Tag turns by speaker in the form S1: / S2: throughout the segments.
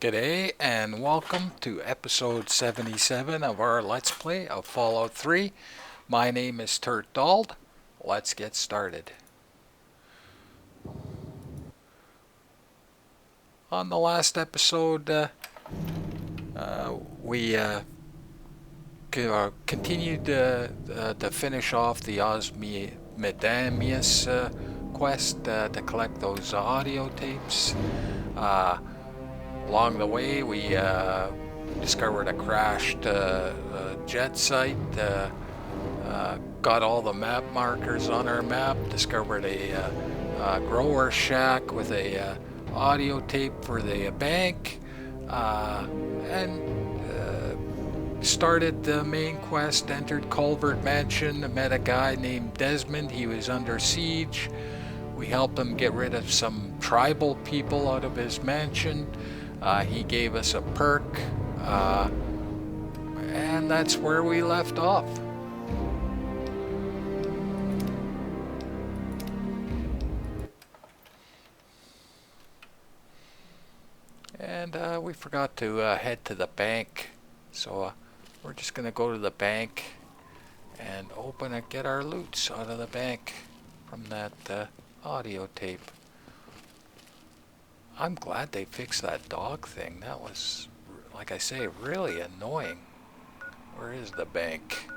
S1: G'day and welcome to episode 77 of our Let's Play of Fallout 3. My name is Turt Dald. Let's get started. On the last episode, we continued to finish off the Osmedamius quest to collect those audio tapes. Uh, Along the way, we discovered a crashed jet site, got all the map markers on our map, discovered a grower shack with a audio tape for the bank, and started the main quest, entered Culvert Mansion, met a guy named Desmond. He was under siege. We helped him get rid of some tribal people out of his mansion. He gave us a perk, and that's where we left off. And we forgot to head to the bank, so we're just gonna go to the bank and get our loots out of the bank from that audio tape. I'm glad they fixed that dog thing. That was, like I say, really annoying. Where is the bank?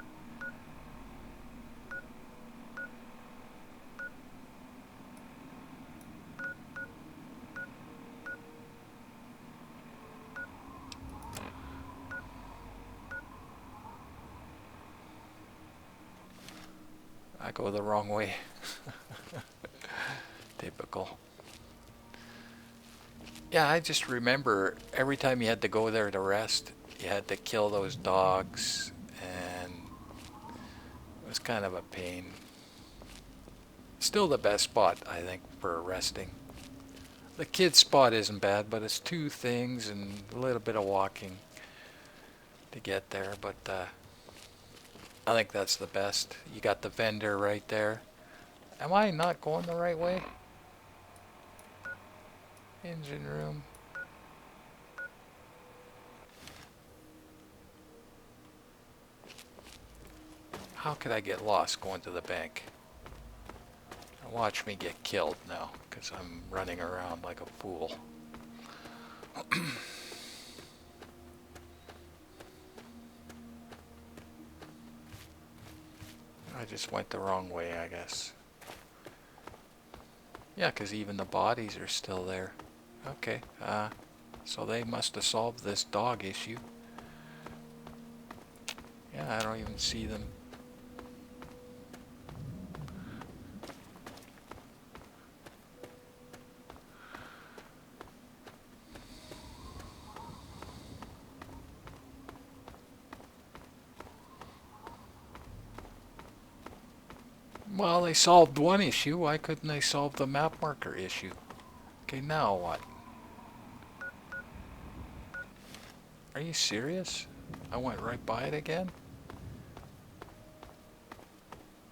S1: I go the wrong way. Typical. Yeah, I just remember every time you had to go there to rest, you had to kill those dogs, and it was kind of a pain. Still the best spot, I think, for resting. The kids' spot isn't bad, but it's two things and a little bit of walking to get there, but I think that's the best. You got the vendor right there. Am I not going the right way? Engine room. How could I get lost going to the bank? Now watch me get killed now, because I'm running around like a fool. I just went the wrong way, I guess. Yeah, because even the bodies are still there. Okay, so they must have solved this dog issue. Yeah, I don't even see them. Well, they solved one issue. Why couldn't they solve the map marker issue? Okay, now what? Are you serious? I went right by it again?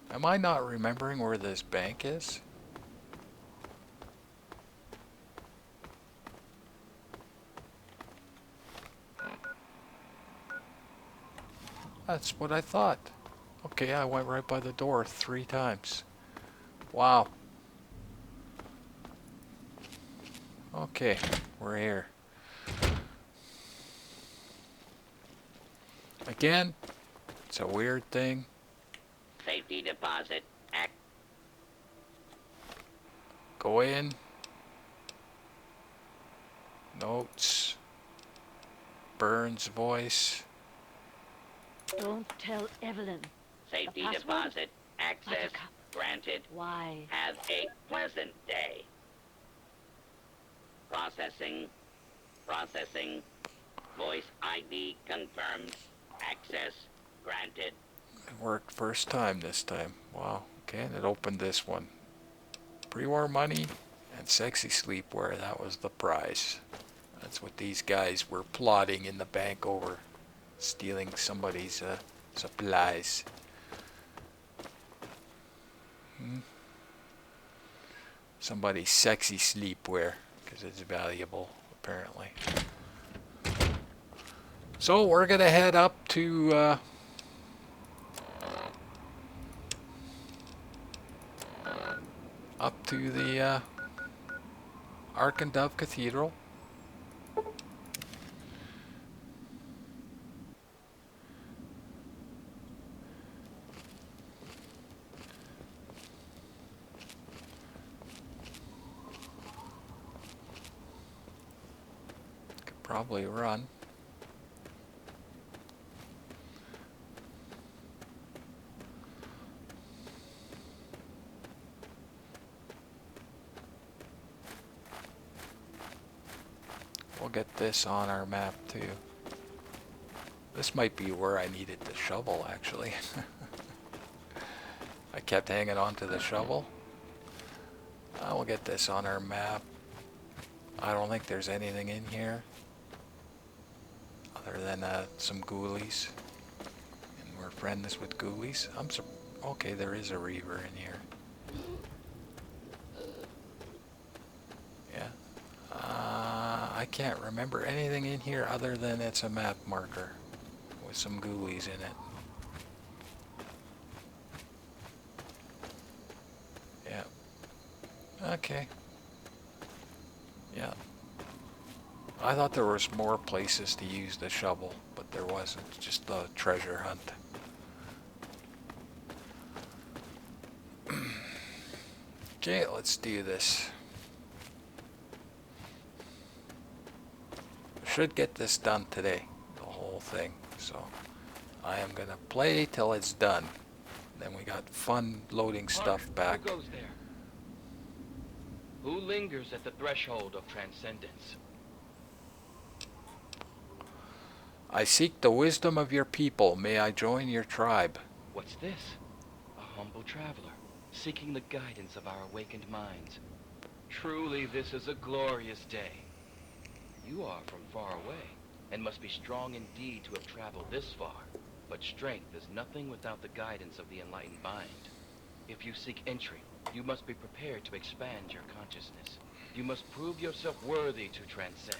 S1: Am I not remembering where this bank is? That's what I thought. Okay, I went right by the door 3 times. Wow. Okay, we're here. Again, it's a weird thing.
S2: Safety deposit.
S1: Go in. Notes. Burns' voice.
S3: Don't tell Evelyn.
S2: Safety
S3: The password?
S2: deposit. Access
S3: Buttercup.
S2: granted.
S3: Why?
S2: Have a pleasant day. Processing. Processing. Voice ID confirmed. Access granted.
S1: It worked first time this time. Wow. Okay, and it opened this one. Pre-war money and sexy sleepwear. That was the prize. That's what these guys were plotting in the bank over. Stealing somebody's supplies. Somebody's sexy sleepwear, because it's valuable, apparently. So we're gonna head up to the Ark and Dove Cathedral. Could probably run. We'll get this on our map too. This might be where I needed the shovel, actually. I kept hanging on to the shovel. We'll get this on our map. I don't think there's anything in here other than some ghoulies. And we're friends with ghoulies. Okay, there is a reaver in here. Yeah. I can't remember anything in here other than it's a map marker with some ghoulies in it. Yeah. Okay. Yeah. I thought there was more places to use the shovel, but there wasn't. Just the treasure hunt. Okay, let's do this. Should get this done today, the whole thing. So I am gonna play till it's done. Then we got fun loading stuff back.
S4: Who goes there? Who lingers at the threshold of transcendence?
S1: I seek the wisdom of your people. May I join your tribe?
S4: What's this? A humble traveler, seeking the guidance of our awakened minds. Truly, this is a glorious day. You are from far away, and must be strong indeed to have traveled this far. But strength is nothing without the guidance of the enlightened mind. If you seek entry, you must be prepared to expand your consciousness. You must prove yourself worthy to transcend.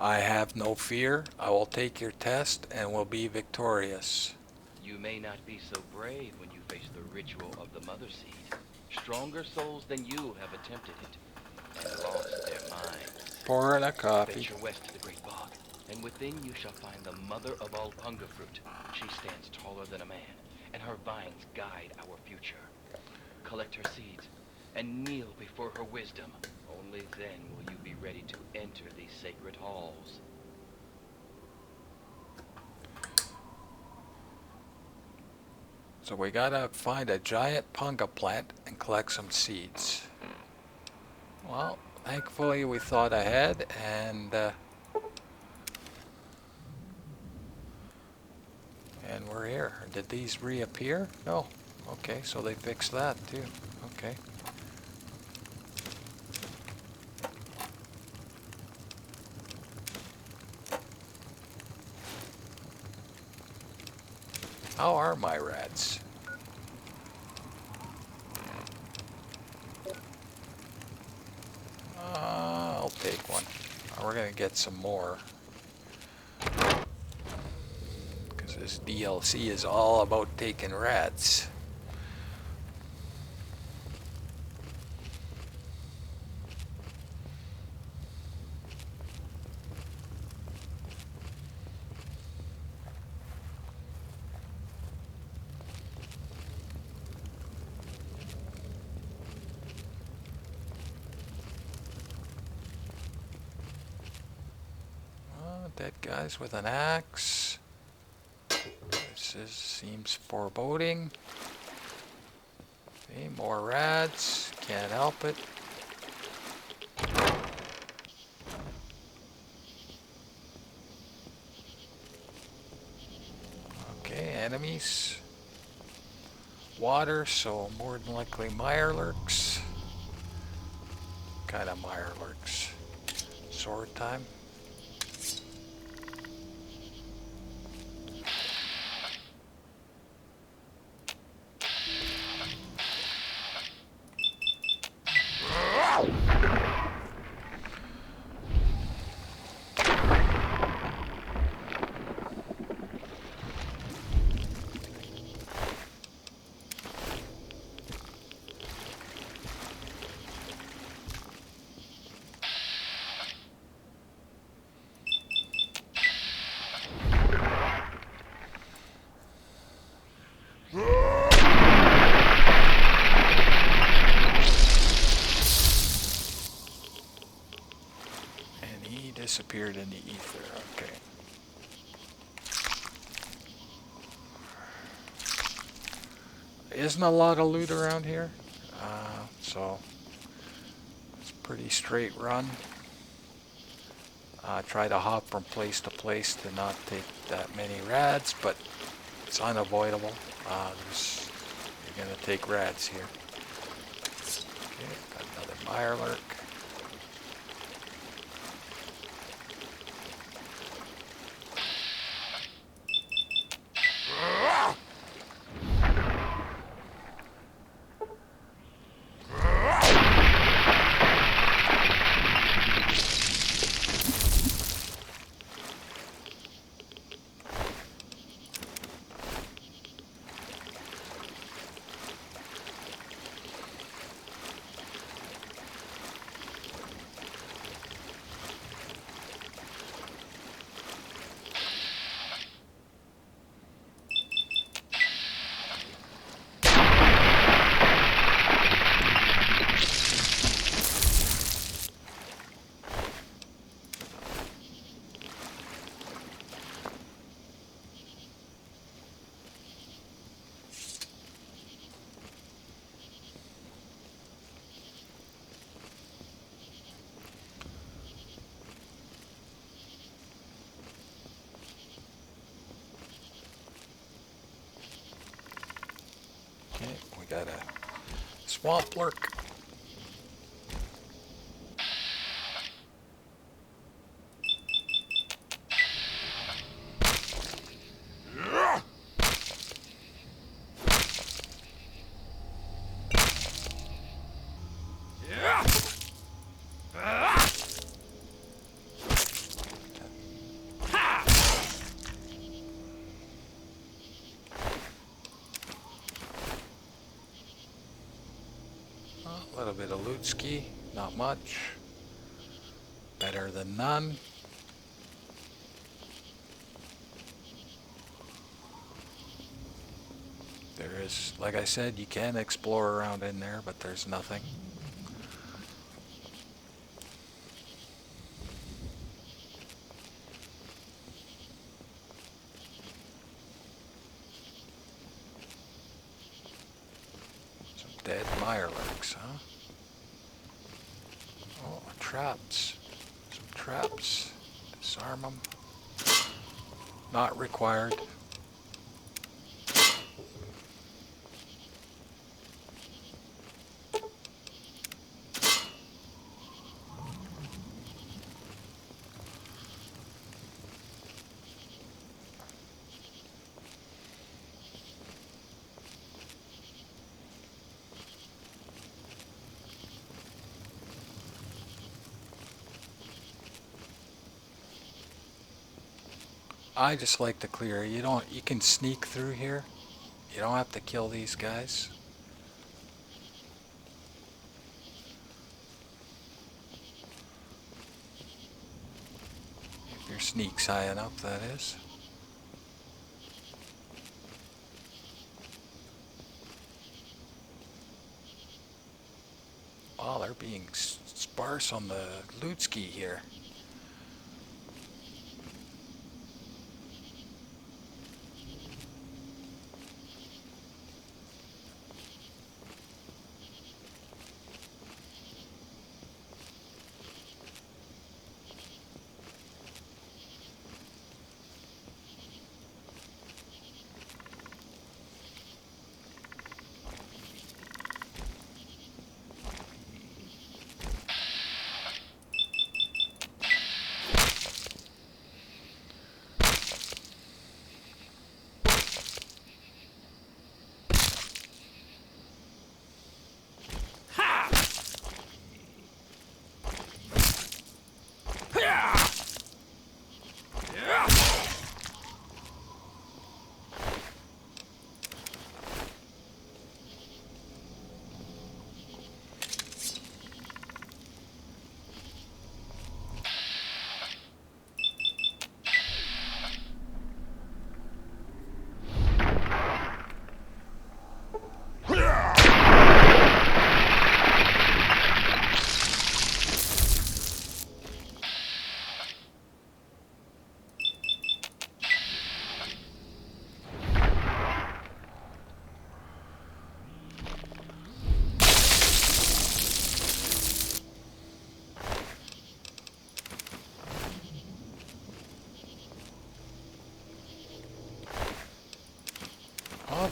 S1: I have no fear. I will take your test and will be victorious.
S4: You may not be so brave when you face the ritual of the Mother Seed. Stronger souls than you have attempted it, and lost their minds.
S1: Pour in a coffee.
S4: Venture west to the Great Bog, and within you shall find the mother of all punga fruit. She stands taller than a man, and her vines guide our future. Collect her seeds, and kneel before her wisdom. Only then will you be ready to enter these sacred halls.
S1: So we gotta find a giant punga plant and collect some seeds. Well, thankfully we thought ahead, and we're here. Did these reappear? No. Okay, so they fixed that too. Okay. How are my rats? I'll take one. We're gonna get some more. Because this DLC is all about taking rats. Dead guys with an axe. Seems foreboding. Okay, more rats. Can't help it. Okay, enemies. Water, so more than likely mirelurks. Kind of mirelurks. Sword time. disappeared in the ether. Okay. Isn't a lot of loot around here, so it's a pretty straight run. Try to hop from place to place to not take that many rads, but it's unavoidable. You're going to take rads here. Okay, got another mirelurk. Okay, we got a swamp lurk. A little bit of loot ski, not much. Better than none. There is, like I said, you can explore around in there, but there's nothing. Some dead mirelurks, huh? Oh, traps. Some traps. Disarm them. Not required. I just like to clear. You can sneak through here. You don't have to kill these guys. If your sneak's high enough, that is. Wow, they're being sparse on the loot ski here.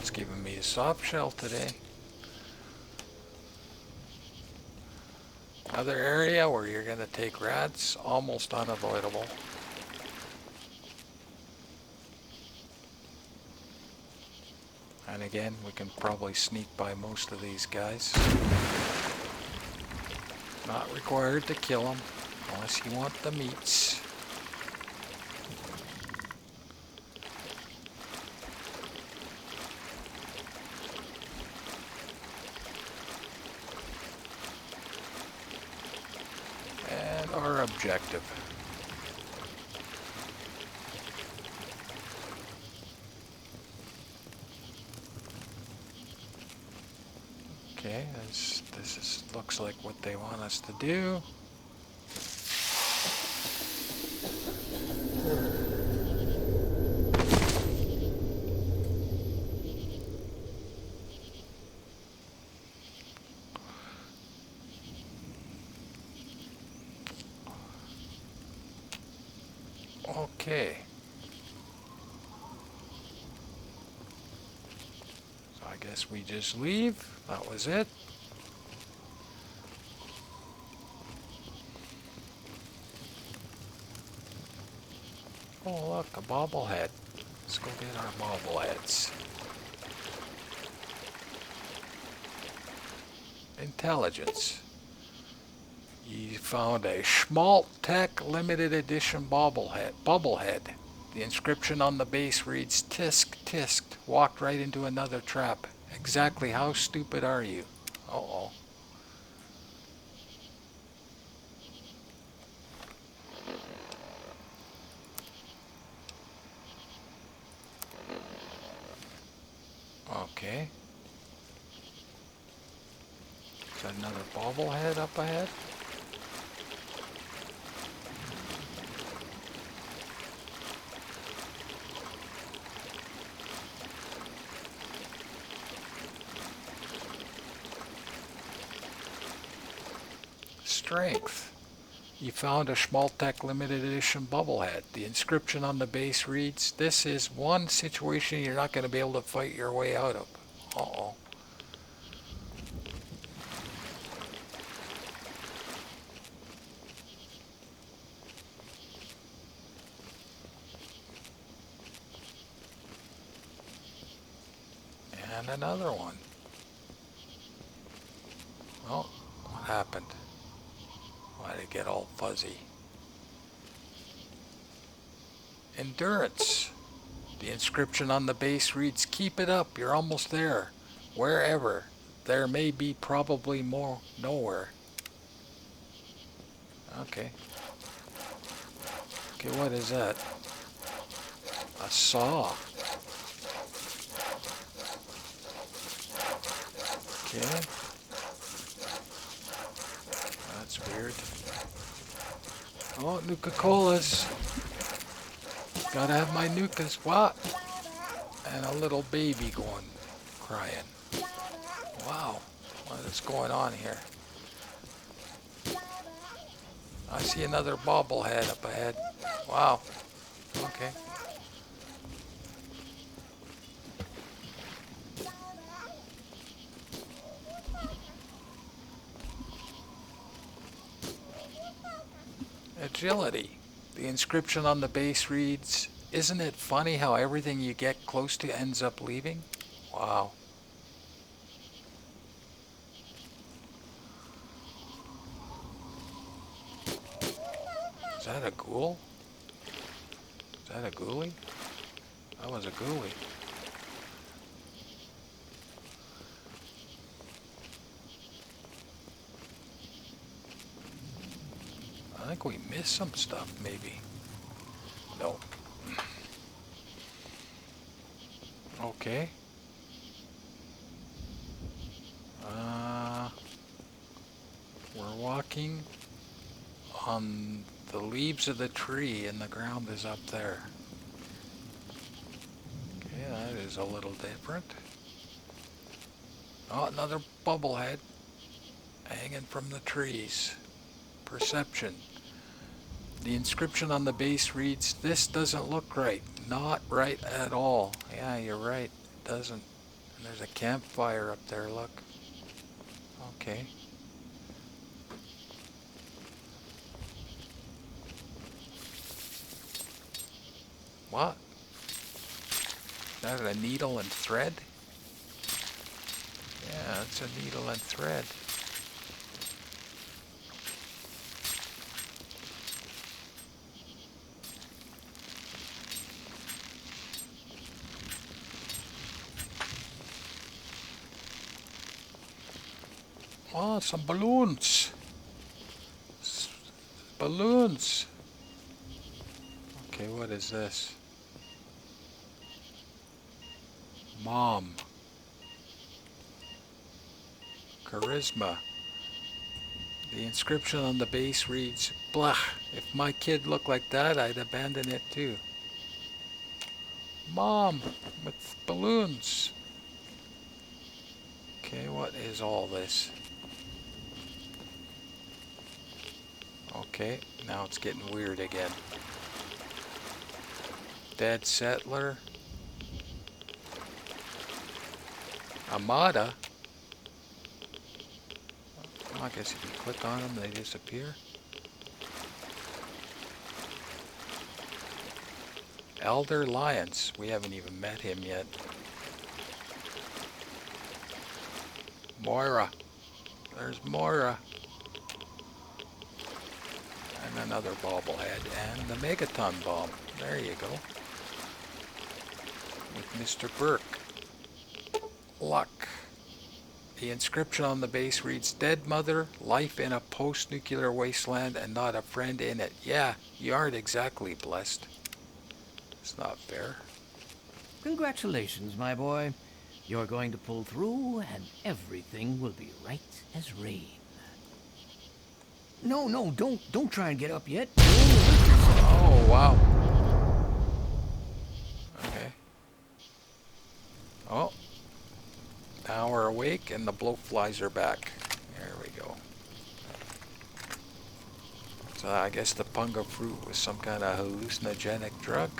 S1: It's giving me a soft shell today. Another area where you're going to take rats, almost unavoidable. And again, we can probably sneak by most of these guys. Not required to kill them, unless you want the meats. And our objective. Okay, this looks like what they want us to do. Okay. So I guess we just leave. That was it. Oh look, a bobblehead. Let's go get our bobbleheads. Intelligence. You found a S.P.E.C.I.A.L limited edition bubblehead. The inscription on the base reads, "Tisk, tisk, walked right into another trap. Exactly how stupid are you?" Uh-oh. Okay. Is that another bobblehead up ahead? Strength. You found a S.P.E.C.I.A.L limited edition bubblehead. The inscription on the base reads, "This is one situation you're not going to be able to fight your way out of." Uh-oh. And another one. Oh, what happened? Why did it get all fuzzy? Endurance. The inscription on the base reads, "Keep it up, you're almost there. Wherever. There may be probably more nowhere." Okay. Okay, what is that? A saw. Okay. That's weird. Oh, Nuka-Colas. Gotta have my Nukas. What? And a little baby going, crying. Wow. What is going on here? I see another bobblehead up ahead. Wow. Okay. Agility. The inscription on the base reads, "Isn't it funny how everything you get close to ends up leaving?" Wow. Is that a ghoul? Is that a ghoulie? That was a ghoulie. I think we missed some stuff, maybe. No. Okay. We're walking on the leaves of the tree and the ground is up there. Okay, that is a little different. Oh, another bubblehead hanging from the trees. Perception. The inscription on the base reads, "This doesn't look right. Not right at all." Yeah, you're right. It doesn't. There's a campfire up there, look. Okay. What? Is that a needle and thread? Yeah, it's a needle and thread. Oh, some balloons. Balloons. Okay, what is this? Mom. Charisma. The inscription on the base reads, "Blah, if my kid looked like that, I'd abandon it too." Mom, with balloons. Okay, what is all this? Okay, now it's getting weird again. Dead settler. Amada. I guess if you click on them, they disappear. Elder Lyons. We haven't even met him yet. Moira. There's Moira. And another bobblehead. And the Megaton bomb. There you go. With Mr. Burke. Luck. The inscription on the base reads, "Dead mother, life in a post-nuclear wasteland and not a friend in it." Yeah, you aren't exactly blessed. It's not fair.
S5: Congratulations, my boy. You're going to pull through, and everything will be right as rain. No, don't try and get up yet.
S1: Oh, wow. Okay. Oh. Now we're awake and the blowflies are back. There we go. So I guess the punga fruit was some kind of hallucinogenic drug.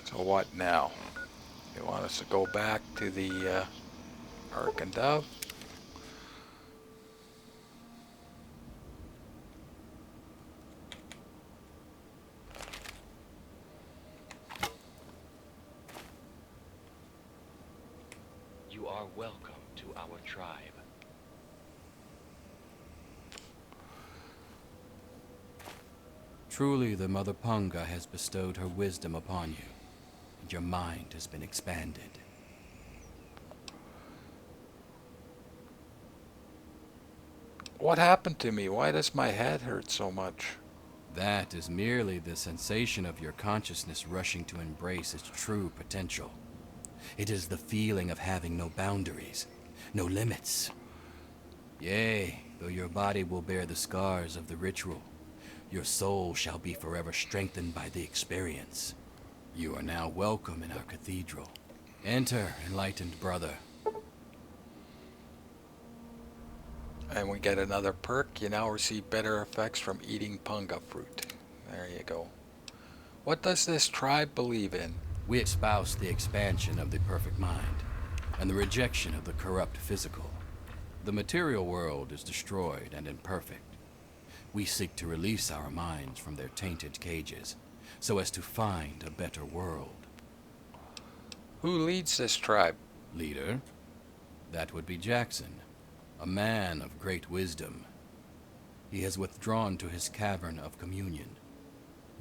S1: So what now? They want us to go back to the Ark and Dove.
S4: You are welcome to our tribe.
S6: Truly, the Mother Punga has bestowed her wisdom upon you, and your mind has been expanded.
S1: What happened to me? Why does my head hurt so much?
S6: That is merely the sensation of your consciousness rushing to embrace its true potential. It is the feeling of having no boundaries, no limits. Yea, though your body will bear the scars of the ritual, your soul shall be forever strengthened by the experience. You are now welcome in our cathedral. Enter, enlightened brother.
S1: And we get another perk. You now receive better effects from eating punga fruit. There you go. What does this tribe believe in?
S6: We espouse the expansion of the perfect mind and the rejection of the corrupt physical. The material world is destroyed and imperfect. We seek to release our minds from their tainted cages so as to find a better world.
S1: Who leads this tribe?
S6: Leader? That would be Jackson, a man of great wisdom. He has withdrawn to his cavern of communion,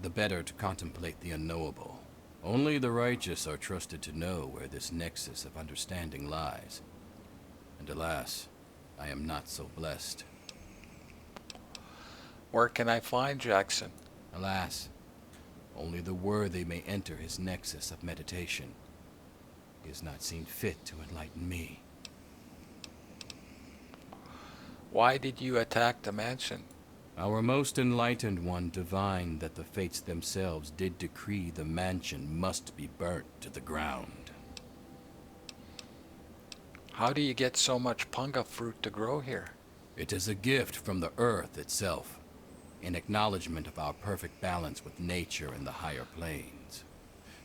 S6: the better to contemplate the unknowable. Only the righteous are trusted to know where this nexus of understanding lies. And alas, I am not so blessed.
S1: Where can I find Jackson?
S6: Alas, only the worthy may enter his nexus of meditation. He has not seen fit to enlighten me.
S1: Why did you attack the mansion?
S6: Our most enlightened one divined that the fates themselves did decree the mansion must be burnt to the ground.
S1: How do you get so much punga fruit to grow here?
S6: It is a gift from the earth itself, in acknowledgement of our perfect balance with nature and the higher planes.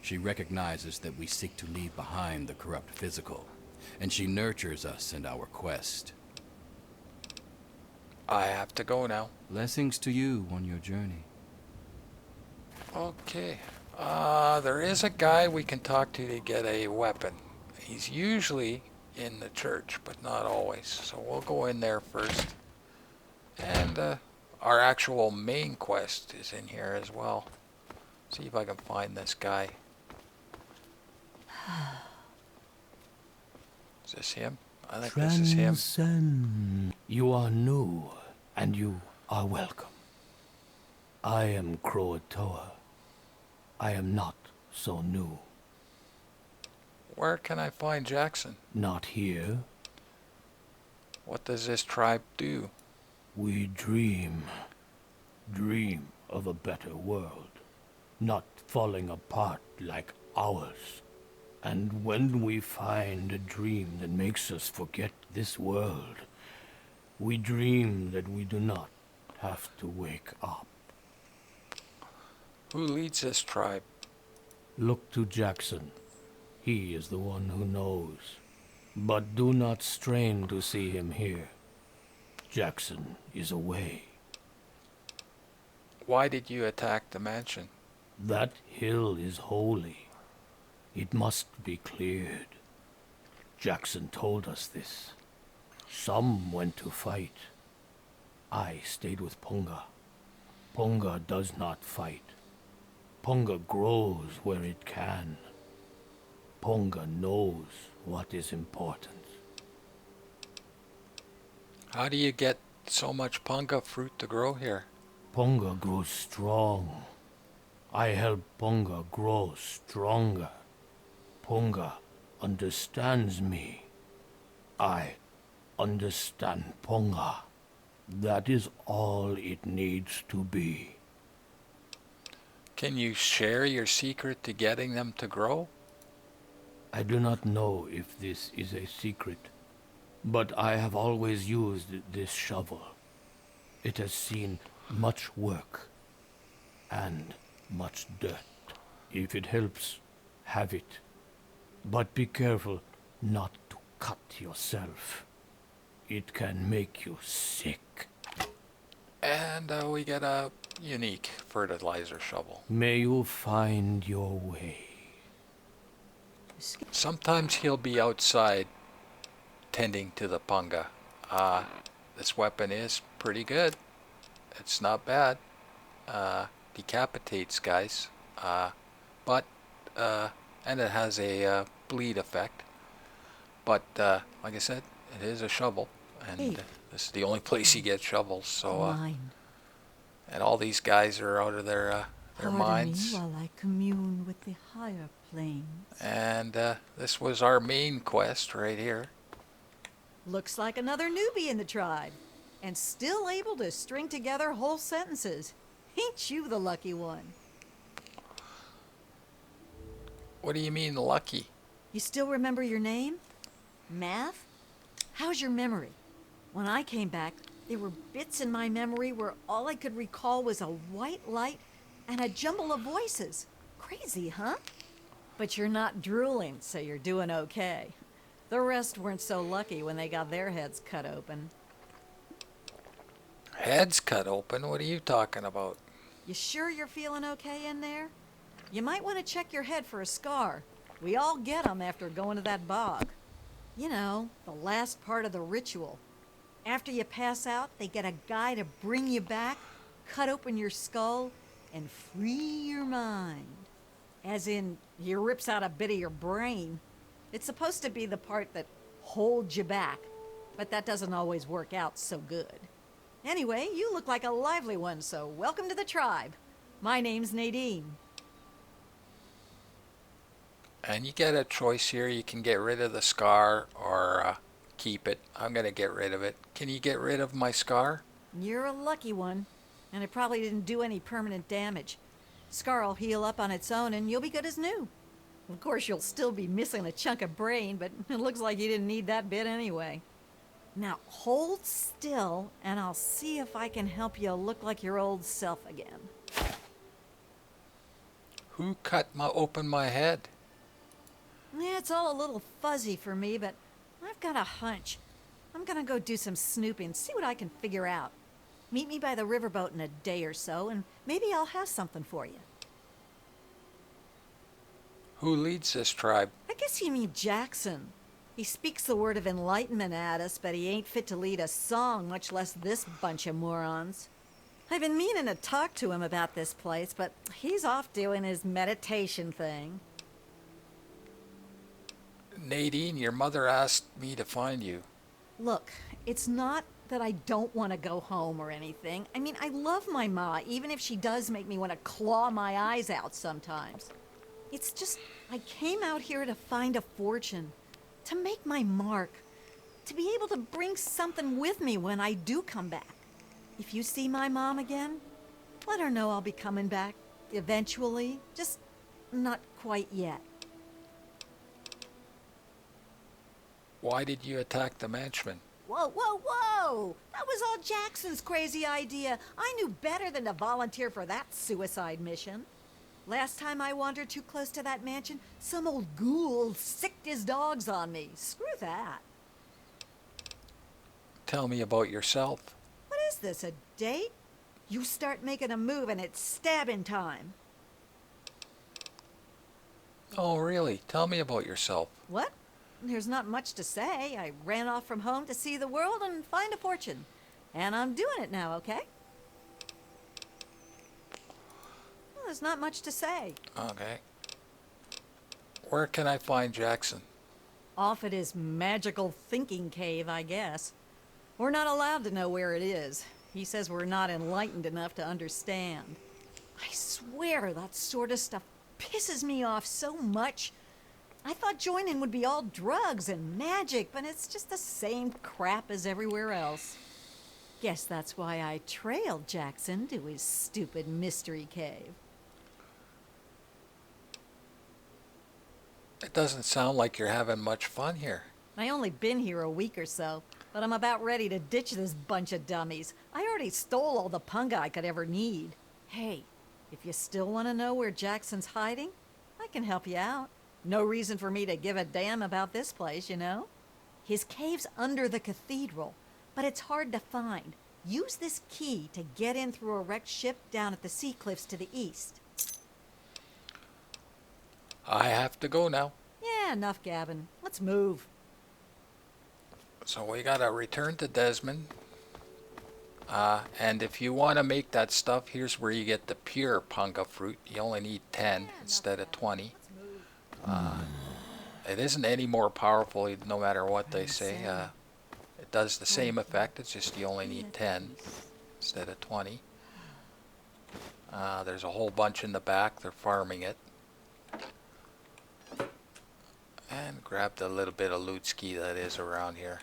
S6: She recognizes that we seek to leave behind the corrupt physical, and she nurtures us in our quest.
S1: I have to go now.
S6: Blessings to you on your journey.
S1: Okay. There is a guy we can talk to get a weapon. He's usually in the church, but not always. So we'll go in there first. And our actual main quest is in here as well. See if I can find this guy. Is this him? I think this is him.
S5: Transcend. You are new, and you are welcome. I am Croatoa. I am not so new.
S1: Where can I find Jackson?
S5: Not here.
S1: What does this tribe do?
S5: We dream. Dream of a better world. Not falling apart like ours. And when we find a dream that makes us forget this world, we dream that we do not have to wake up.
S1: Who leads this tribe?
S5: Look to Jackson. He is the one who knows. But do not strain to see him here. Jackson is away.
S1: Why did you attack the mansion?
S5: That hill is holy. It must be cleared. Jackson told us this. Some went to fight. I stayed with Punga. Punga does not fight. Punga grows where it can. Punga knows what is important.
S1: How do you get so much punga fruit to grow here?
S5: Punga grows strong. I help Punga grow stronger. Punga understands me. I understand Punga. That is all it needs to be.
S1: Can you share your secret to getting them to grow?
S5: I do not know if this is a secret, but I have always used this shovel. It has seen much work and much dirt. If it helps, have it. But be careful not to cut yourself. It can make you sick.
S1: And we get a unique fertilizer shovel.
S5: May you find your way.
S1: Sometimes he'll be outside tending to the punga. This weapon is pretty good. It's not bad. Decapitates guys. And it has a bleed effect. But like I said, it is a shovel. And this is the only place you get shovels. So,
S3: Mine.
S1: and all these guys are out of their minds.
S3: Pardon me while I commune with the higher planes.
S1: And this was our main quest right here.
S7: Looks like another newbie in the tribe, and still able to string together whole sentences. Ain't you the lucky one?
S1: What do you mean lucky?
S7: You still remember your name? Math? How's your memory? When I came back, there were bits in my memory where all I could recall was a white light and a jumble of voices. Crazy, huh? But you're not drooling, so you're doing okay. The rest weren't so lucky when they got their heads cut open.
S1: Heads cut open? What are you talking about?
S7: You sure you're feeling okay in there? You might want to check your head for a scar. We all get 'em after going to that bog. You know, the last part of the ritual. After you pass out, they get a guy to bring you back, cut open your skull, and free your mind. As in, he rips out a bit of your brain. It's supposed to be the part that holds you back, but that doesn't always work out so good. Anyway, you look like a lively one, so welcome to the tribe. My name's Nadine.
S1: And you get a choice here. You can get rid of the scar or keep it. I'm going to get rid of it. Can you get rid of my scar?
S7: You're a lucky one. And it probably didn't do any permanent damage. Scar'll heal up on its own and you'll be good as new. Of course, you'll still be missing a chunk of brain, but it looks like you didn't need that bit anyway. Now, hold still, and I'll see if I can help you look like your old self again.
S1: Who cut open my head?
S7: Yeah, it's all a little fuzzy for me, but I've got a hunch. I'm gonna go do some snooping, see what I can figure out. Meet me by the riverboat in a day or so, and maybe I'll have something for you.
S1: Who leads this tribe?
S7: I guess you mean Jackson. He speaks the word of enlightenment at us, but he ain't fit to lead a song, much less this bunch of morons. I've been meaning to talk to him about this place, but he's off doing his meditation thing.
S1: Nadine, your mother asked me to find you.
S7: Look, it's not that I don't want to go home or anything. I mean, I love my ma, even if she does make me want to claw my eyes out sometimes. It's just, I came out here to find a fortune, to make my mark, to be able to bring something with me when I do come back. If you see my mom again, let her know I'll be coming back eventually, just not quite yet.
S1: Why did you attack the manchman?
S7: Whoa, whoa, whoa! That was all Jackson's crazy idea. I knew better than to volunteer for that suicide mission. Last time I wandered too close to that mansion, some old ghoul sicked his dogs on me. Screw that.
S1: Tell me about yourself.
S7: What is this, a date? You start making a move and it's stabbing time.
S1: Oh, really? Tell me about yourself.
S7: What? There's not much to say. I ran off from home to see the world and find a fortune. And I'm doing it now, okay? Well, there's not much to say.
S1: Okay. Where can I find Jackson?
S7: Off at his magical thinking cave, I guess. We're not allowed to know where it is. He says we're not enlightened enough to understand. I swear that sort of stuff pisses me off so much. I thought joining would be all drugs and magic, but it's just the same crap as everywhere else. Guess that's why I trailed Jackson to his stupid mystery cave.
S1: It doesn't sound like you're having much fun here.
S7: I only been here a week or so, but I'm about ready to ditch this bunch of dummies. I already stole all the punga I could ever need. Hey, if you still want to know where Jackson's hiding, I can help you out. No reason for me to give a damn about this place, you know? His cave's under the cathedral, but it's hard to find. Use this key to get in through a wrecked ship down at the sea cliffs to the east.
S1: I have to go now.
S7: Yeah, enough gabbing. Let's move.
S1: So we gotta return to Desmond. And if you want to make that stuff, here's where you get the pure punga fruit. You only need 10 instead of 20. It isn't any more powerful no matter what they say. It does the same effect, it's just you only need 10 instead of 20. There's a whole bunch in the back, they're farming it. And grab the little bit of loot ski that is around here.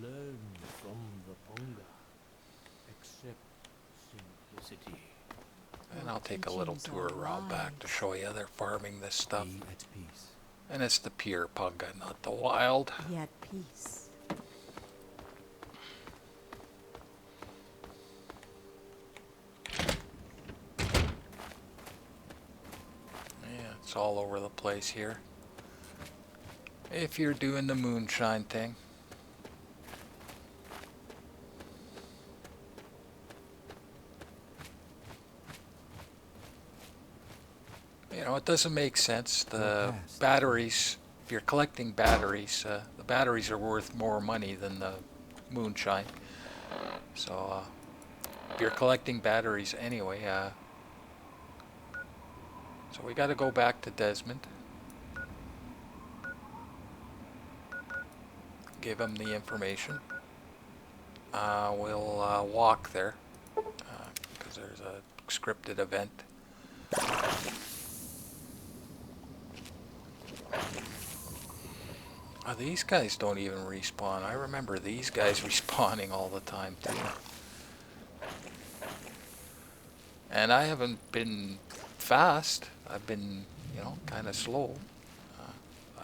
S5: Learn from the Ponga. Accept simplicity.
S1: And I'll take a little tour around back to show you they're farming this stuff.
S6: Be at peace.
S1: And it's the pure punga, not the wild.
S3: Be at peace.
S1: Yeah, it's all over the place here. If you're doing the moonshine thing. You know, it doesn't make sense. The batteries, if you're collecting batteries, the batteries are worth more money than the moonshine. So, if you're collecting batteries anyway, so we got to go back to Desmond. Give him the information. We'll walk there because there's a scripted event. These guys don't even respawn. I remember these guys respawning all the time too. And I haven't been fast. I've been, you know, kind of slow.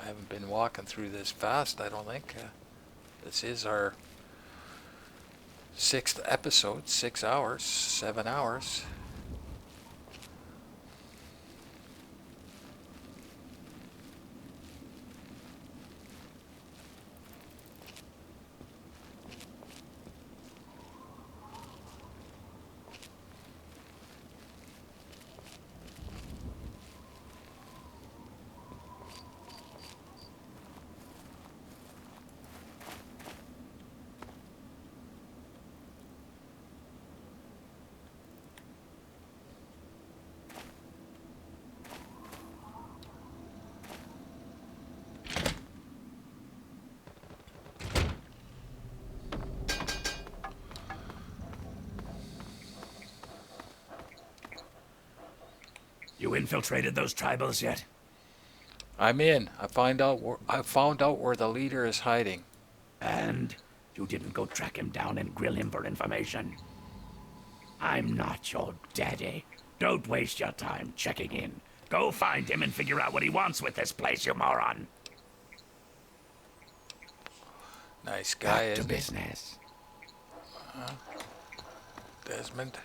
S1: I haven't been walking through this fast, I don't think. This is our 6th episode, 6 hours, 7 hours.
S8: You infiltrated those tribals yet?
S1: I'm in. I found out where the leader is hiding.
S8: And you didn't go track him down and grill him for information? I'm not your daddy. Don't waste your time checking in. Go find him and figure out what he wants with this place, you moron.
S1: Nice guy,
S8: Back to
S1: isn't he?
S8: business.
S1: Desmond.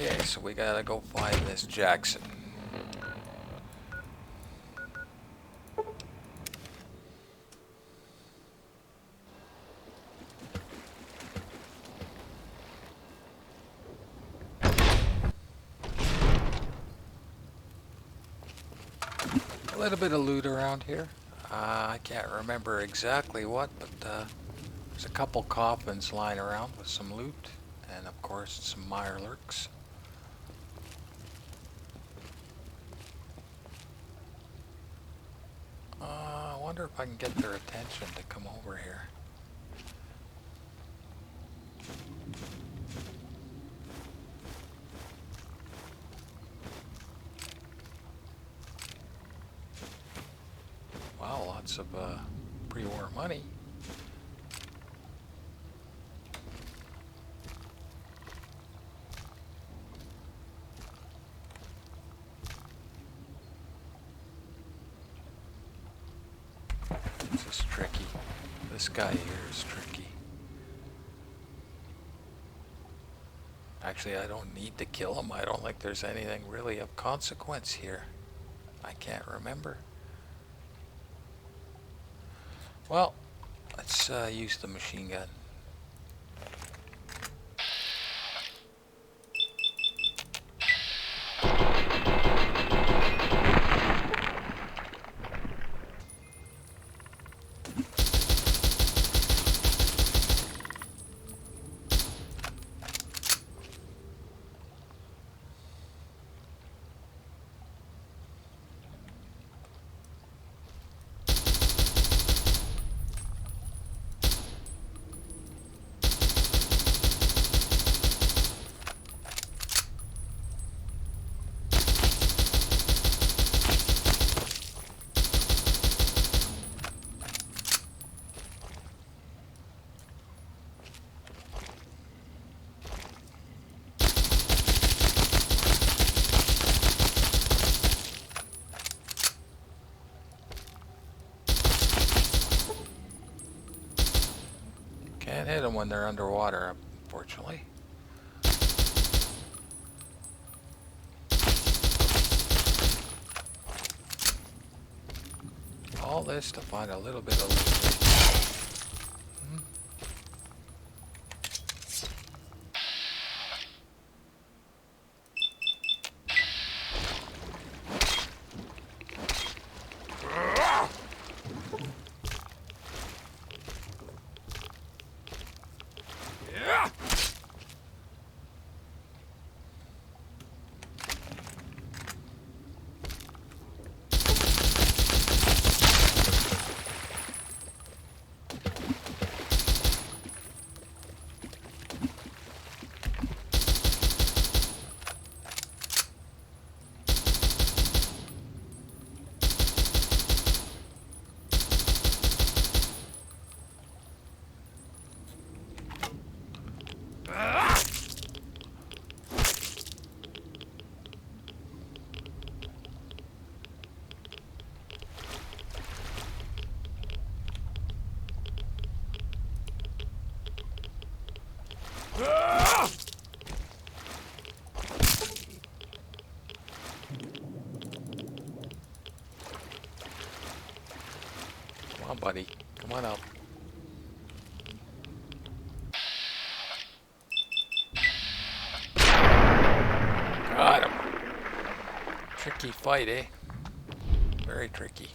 S1: Okay, so we gotta go find this Jackson. A little bit of loot around here. I can't remember exactly what, but there's a couple coffins lying around with some loot. And of course, some Mirelurks. I wonder if I can get their attention to come over here. Wow, lots of pre-war money. This is tricky. This guy here is tricky. Actually, I don't need to kill him. I don't think there's anything really of consequence here. I can't remember. Well, let's use the machine gun. Can't hit them when they're underwater, unfortunately. All this to find a little bit of loot. Come on, buddy. Come on up. Got him. Tricky fight, eh? Very tricky.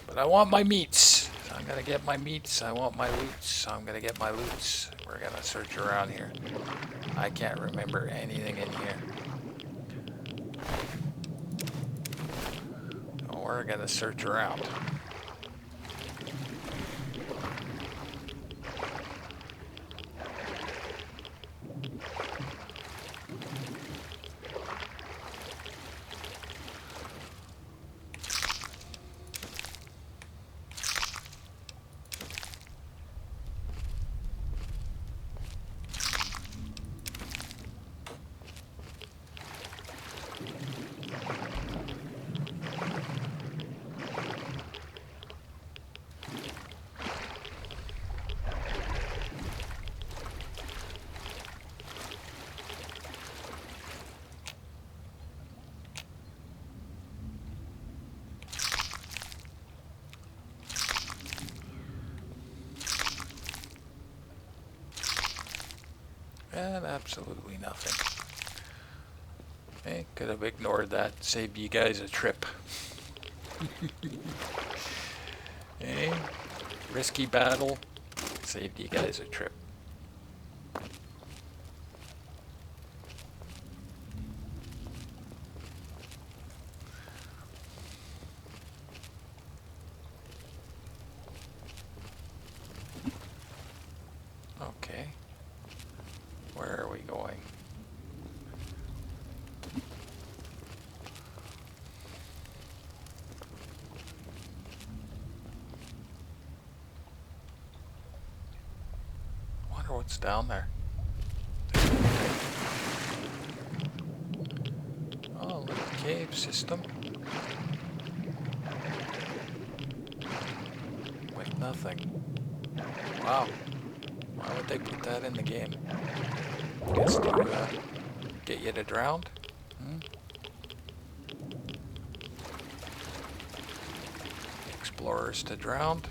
S1: But I want my meats. I'm gonna get my meats. I want my loots. I'm gonna get my loots. We're gonna search around here. I can't remember anything in here. Oh, we're gonna search around. And absolutely nothing. Hey, could have ignored that. Saved you guys a trip. Hey, risky battle. Saved you guys a trip. Okay. Where are we going? Wonder what's down there. Oh, little cave system. With nothing. Wow. Why would they put that in the game? Guess to get you to drown? Explorers to drown.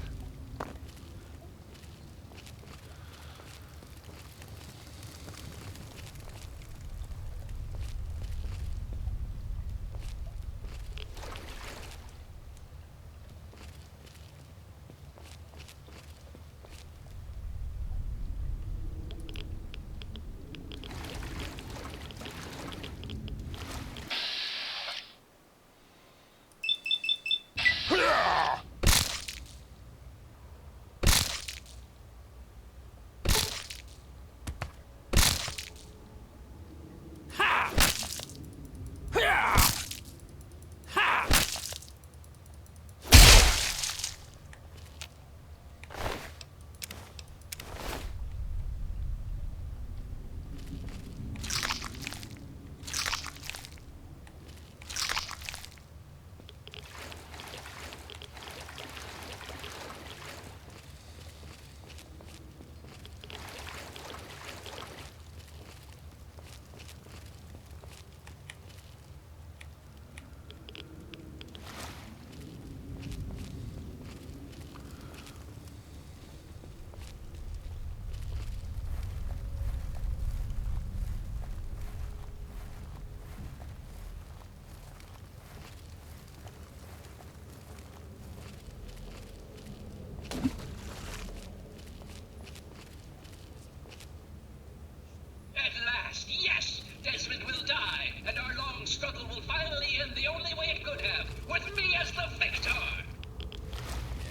S9: Yes, Desmond will die, and our long struggle will finally end the only way it could have, with me as the victor!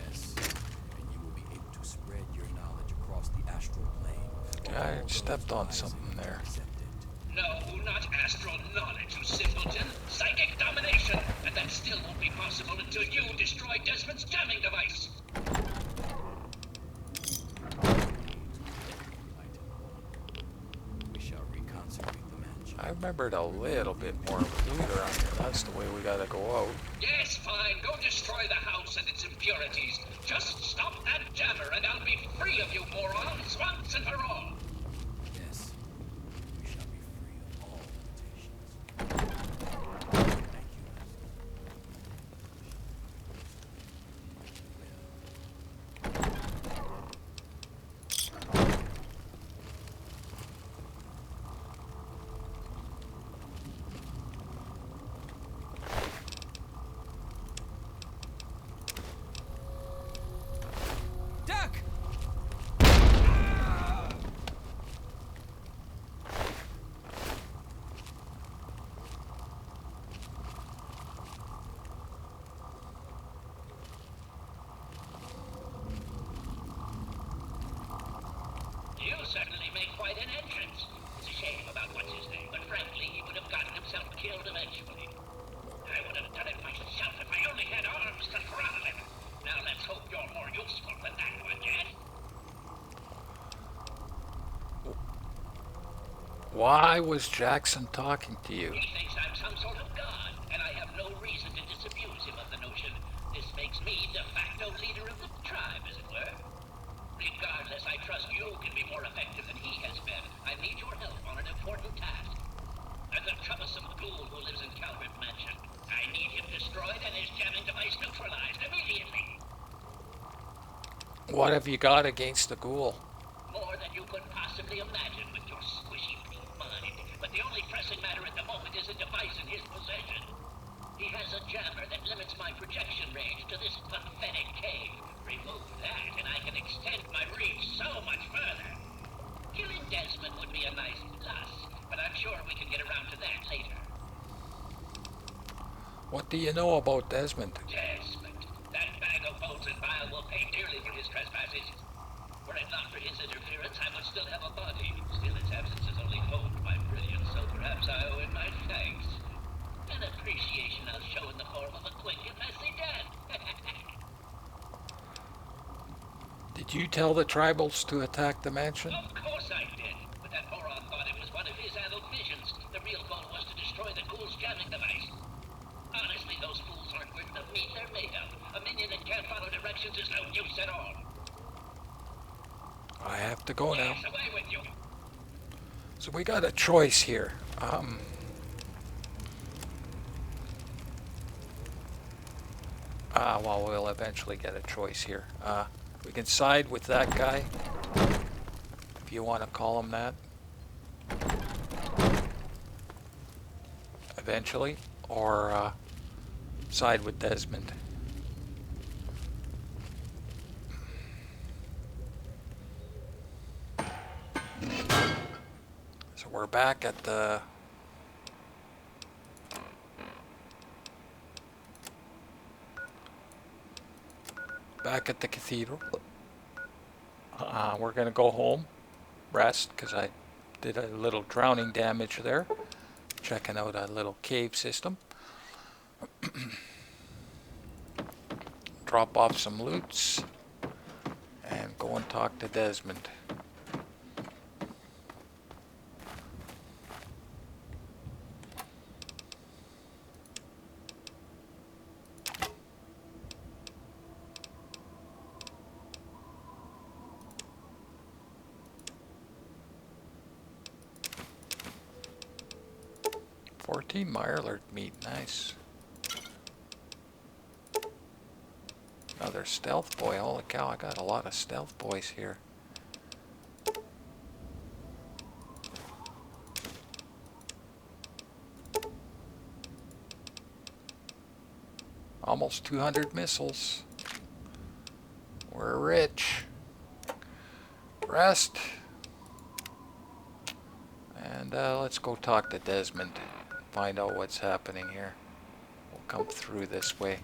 S6: Yes, and you will be able to spread your knowledge across the astral plane.
S1: I stepped on something there.
S9: No, not astral knowledge, you simpleton. Psychic domination! And that still won't be possible until you destroy Desmond's jamming device!
S6: We shall reconsecrate the mansion.
S1: I remembered a little bit more of loot around here. That's the way we gotta go out.
S9: Yes, fine. Go destroy the house and its impurities. Just stop that jammer and I'll be free of you morons once and for all.
S6: Yes, we shall be free of all limitations. Thank you, Duck!
S9: You certainly make quite an entrance. It's a shame about what's his name, but frankly, he would have gotten himself killed eventually. I would have done it myself if I only had arms to throttle him. Now let's hope you're more useful than that one, yes?
S1: Why was Jackson talking to you?
S9: He thinks I'm some sort of god, and I have no reason to disabuse him of the notion. This makes me de facto leader of the tribe, as it were. Regardless, I trust you can be more effective than he has been. I need your help on an important task. There's a troublesome ghoul who lives in Calvert Mansion. I need him destroyed and his jamming device neutralized immediately.
S1: What have you got against the ghoul?
S9: More than you could possibly imagine with your squishy pink mind. But the only pressing matter at the moment is a device in his possession. He has a jammer that limits my projection range to this pathetic cave. Remove that and I can extend my reach so much further. Killing Desmond would be a nice plus, but I'm sure we can get around to that later.
S1: What do you know about Desmond?
S9: Desmond, that bag of bones and bile will pay dearly for his trespasses. Were it not for his interference, I would still have a body. Still, its absence is only honed my brilliance, so perhaps I owe him my thanks. An appreciation I'll show in the form of a quick and messy death.
S1: Did you tell the tribals to attack the mansion?
S9: Of course I did, but that moron thought it was one of his adult visions. The real goal was to destroy the ghoul's jamming device. Honestly, those fools aren't worth the meat they're made of. A minion that can't follow directions is no use at all.
S1: I have to go now.
S9: Yes, away with you.
S1: So we got a choice here. Well, we'll eventually get a choice here. We can side with that guy, if you want to call him that, eventually, or side with Desmond. So we're back at the cathedral. We're gonna go home, rest, because I did a little drowning damage there, checking out a little cave system. Drop off some loots and go and talk to Desmond. Mirelurk meat, nice. Another stealth boy, holy cow, I got a lot of stealth boys here. Almost 200 missiles. We're rich. Rest. And let's go talk to Desmond. Find out what's happening here. We'll come through this way.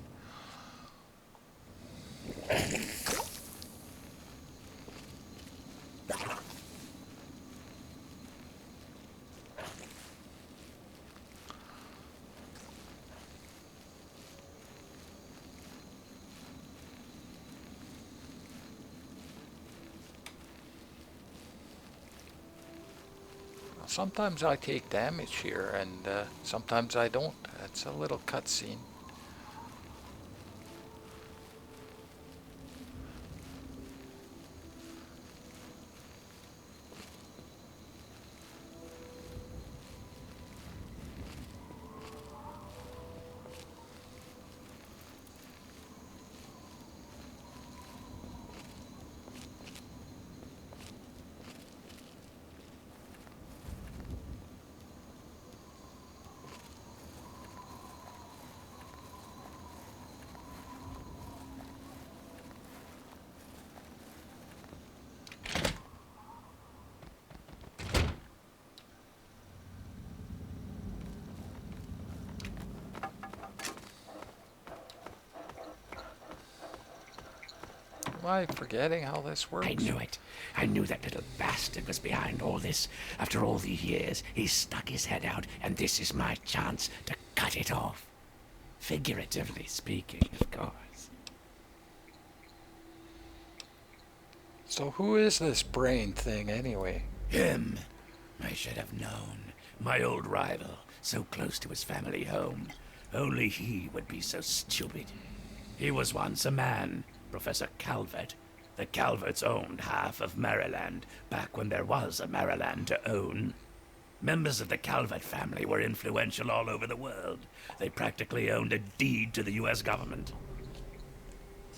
S1: Sometimes I take damage here, and sometimes I don't. It's a little cutscene. Am I forgetting how this works?
S8: I knew it. I knew that little bastard was behind all this. After all these years, he stuck his head out, and this is my chance to cut it off. Figuratively speaking, of course.
S1: So who is this brain thing anyway?
S8: Him. I should have known. My old rival, so close to his family home. Only he would be so stupid. He was once a man, Professor Calvert. The Calverts owned half of Maryland, back when there was a Maryland to own. Members of the Calvert family were influential all over the world. They practically owned a deed to the U.S. government.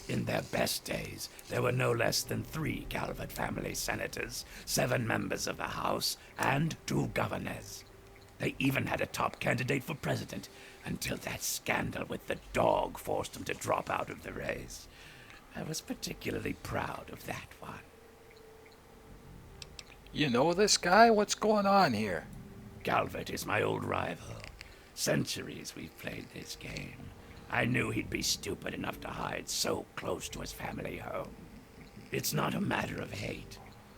S8: In their best days, there were no less than 3 Calvert family senators, 7 members of the House, and 2 governors. They even had a top candidate for president, until that scandal with the dog forced them to drop out of the race. I was particularly proud of that one.
S1: You know this guy? What's going on here?
S8: Calvert is my old rival. Centuries we've played this game. I knew he'd be stupid enough to hide so close to his family home. It's not a matter of hate.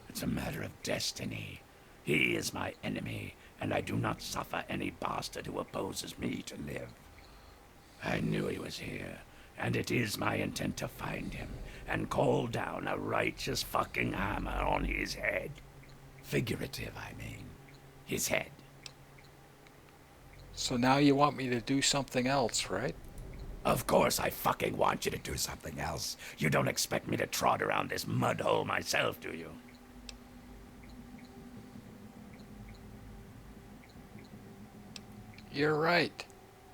S8: It's a matter of destiny. He is my enemy, and I do not suffer any bastard who opposes me to live. I knew he was here, and it is my intent to find him and call down a righteous fucking hammer on his head. Figurative, I mean. His head.
S1: So now you want me to do something else, right?
S8: Of course I fucking want you to do something else. You don't expect me to trot around this mud hole myself, do you?
S1: You're right.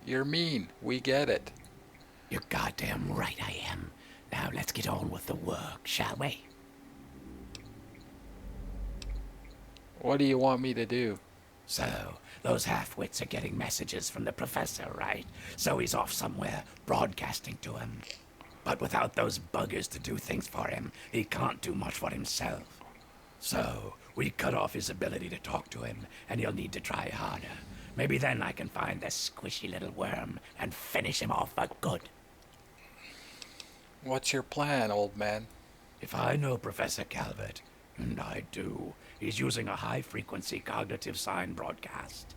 S1: You're mean. We get it.
S8: You're goddamn right I am. Now let's get on with the work, shall we?
S1: What do you want me to do?
S8: So, those half-wits are getting messages from the professor, right? So he's off somewhere, broadcasting to him. But without those buggers to do things for him, he can't do much for himself. So, we cut off his ability to talk to him, and he'll need to try harder. Maybe then I can find this squishy little worm and finish him off for good.
S1: What's your plan, old man?
S8: If I know Professor Calvert, and I do, he's using a high-frequency cognitive sign broadcast.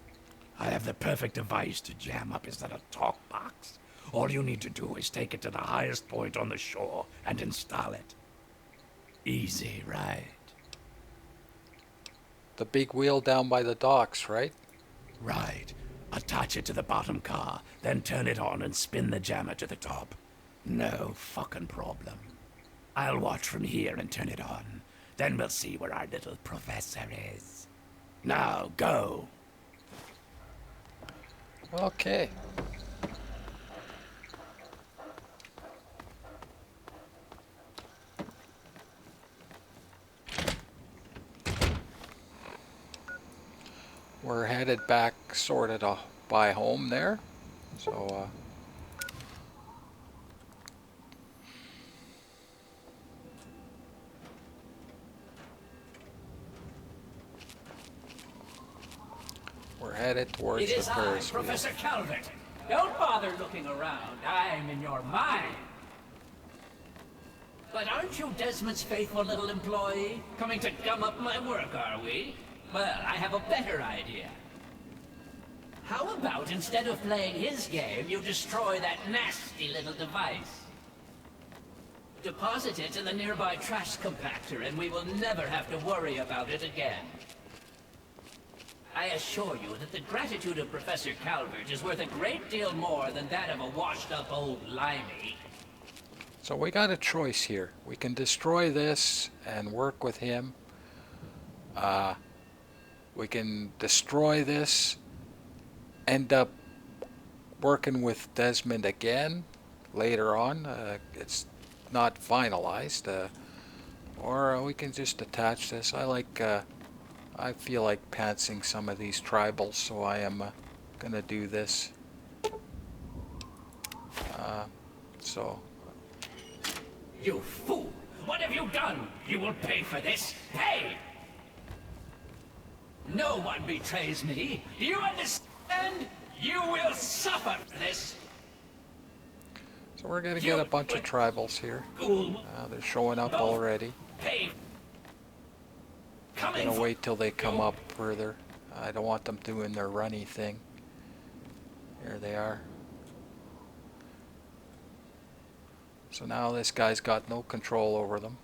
S8: I have the perfect device to jam up his little talk box. All you need to do is take it to the highest point on the shore and install it. Easy, right?
S1: The big wheel down by the docks, right?
S8: Right. Attach it to the bottom car, then turn it on and spin the jammer to the top. No fucking problem. I'll watch from here and turn it on. Then we'll see where our little professor is. Now, go!
S1: Okay. We're headed back sort of to by home there. So, we're headed towards
S10: It is
S1: the
S10: I,
S1: Ferris wheel.
S10: Professor Calvert. Don't bother looking around. I'm in your mind. But aren't you Desmond's faithful little employee? Coming to gum up my work, are we? Well, I have a better idea. How about instead of playing his game, you destroy that nasty little device? Deposit it in the nearby trash compactor, and we will never have to worry about it again. I assure you that the gratitude of Professor Calvert is worth a great deal more than that of a washed-up old limey.
S1: So we got a choice here. We can destroy this and work with him. We can destroy this, end up working with Desmond again later on. It's not finalized. Or we can just attach this. I feel like pantsing some of these tribals, so I am gonna do this. So.
S10: You fool! What have you done? You will pay for this! Pay! No one betrays me! Do you understand? You will suffer for this!
S1: So So we're gonna get a bunch of tribals here. They're showing up already.
S10: Hey,
S1: I'm gonna wait till they come up further. I don't want them doing their runny thing. Here they are. So now this guy's got no control over them.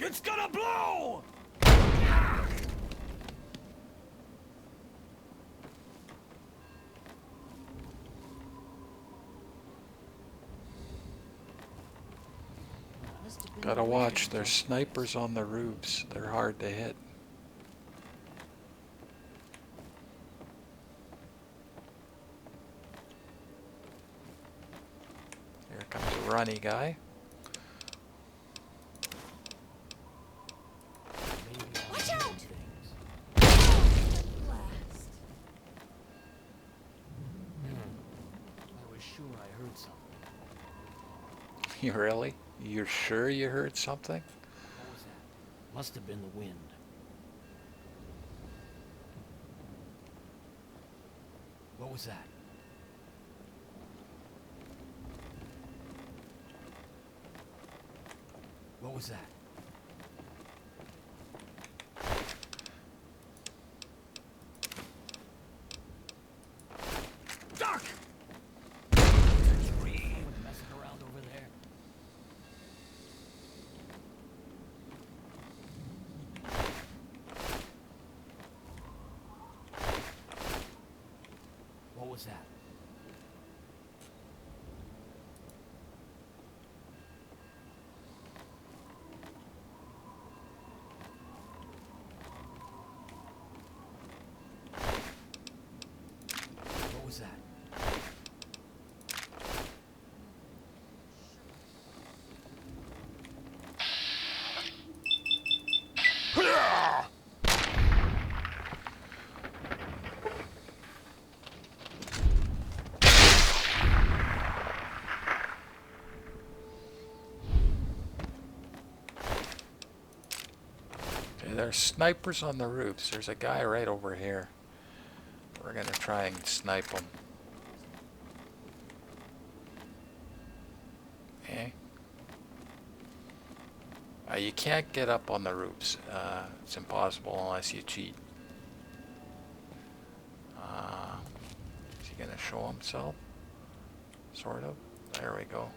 S8: It's gonna blow!
S3: Must have been
S1: Gotta
S3: the
S1: watch,
S3: wind.
S1: there's snipers on the roofs. They're hard to hit. Here comes a runny guy.
S3: Watch out! Blast.
S5: I was sure I heard something.
S1: You really? You're sure you heard something?
S5: What was that? Must have been the wind. What was that? What was that?
S8: Duck!
S5: Messing around over there. What was that? What was that?
S1: Okay, there's snipers on the roofs. There's a guy right over here. We're gonna try and snipe him. Okay. You can't get up on the roofs. It's impossible unless you cheat. Is he gonna show himself? Sort of. There we go.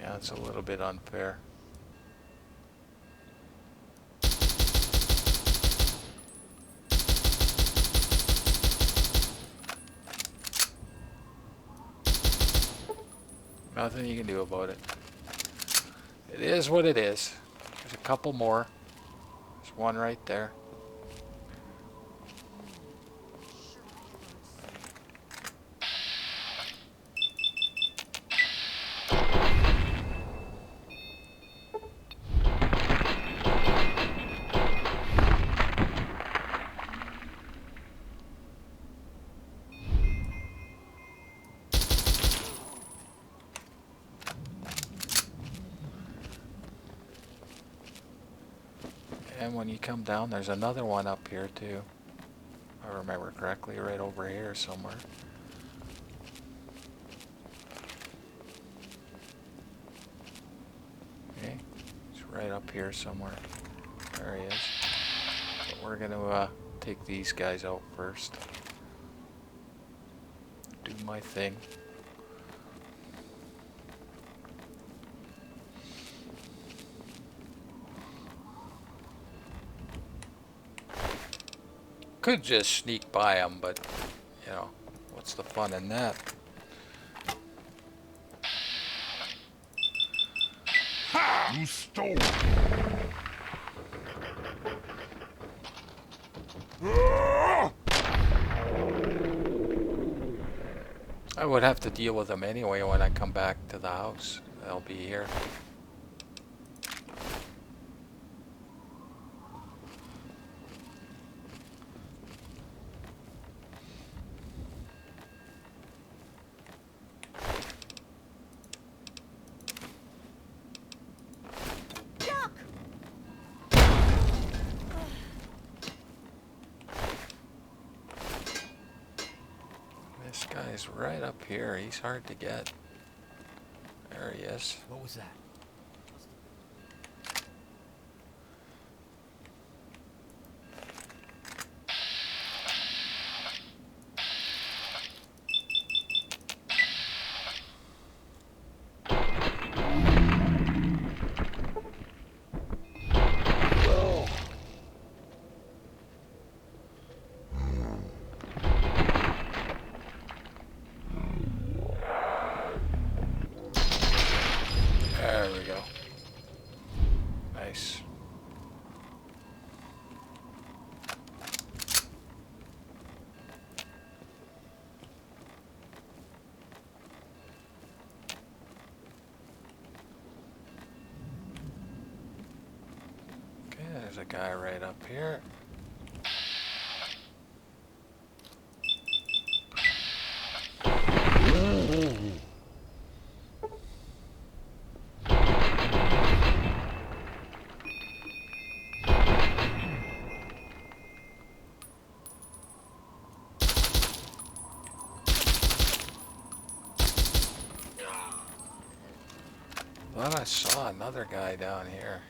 S1: Yeah, it's a little bit unfair. Nothing you can do about it. It is what it is. There's a couple more. There's one right there. And when you come down, there's another one up here too. If I remember correctly, right over here somewhere. Okay, it's right up here somewhere. There he is. But we're gonna take these guys out first. Do my thing. Could just sneak by them, but, you know, what's the fun in that?
S8: Ha! You stole!
S1: I would have to deal with them anyway when I come back to the house. They'll be here. This guy's right up here. He's hard to get. There he is.
S5: What was that?
S1: There we go. Nice. Okay, there's a guy right up here. Thought I saw another guy down here.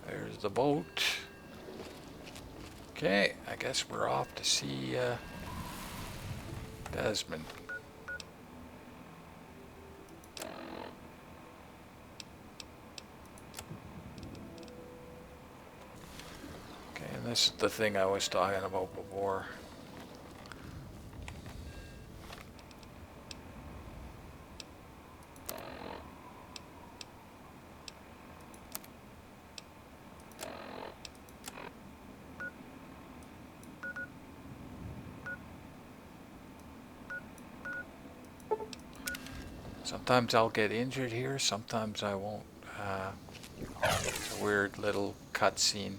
S1: There's the boat. Okay, I guess we're off to see Desmond. Okay, and this is the thing I was talking about before. Sometimes I'll get injured here, sometimes I won't. It's a weird little cutscene.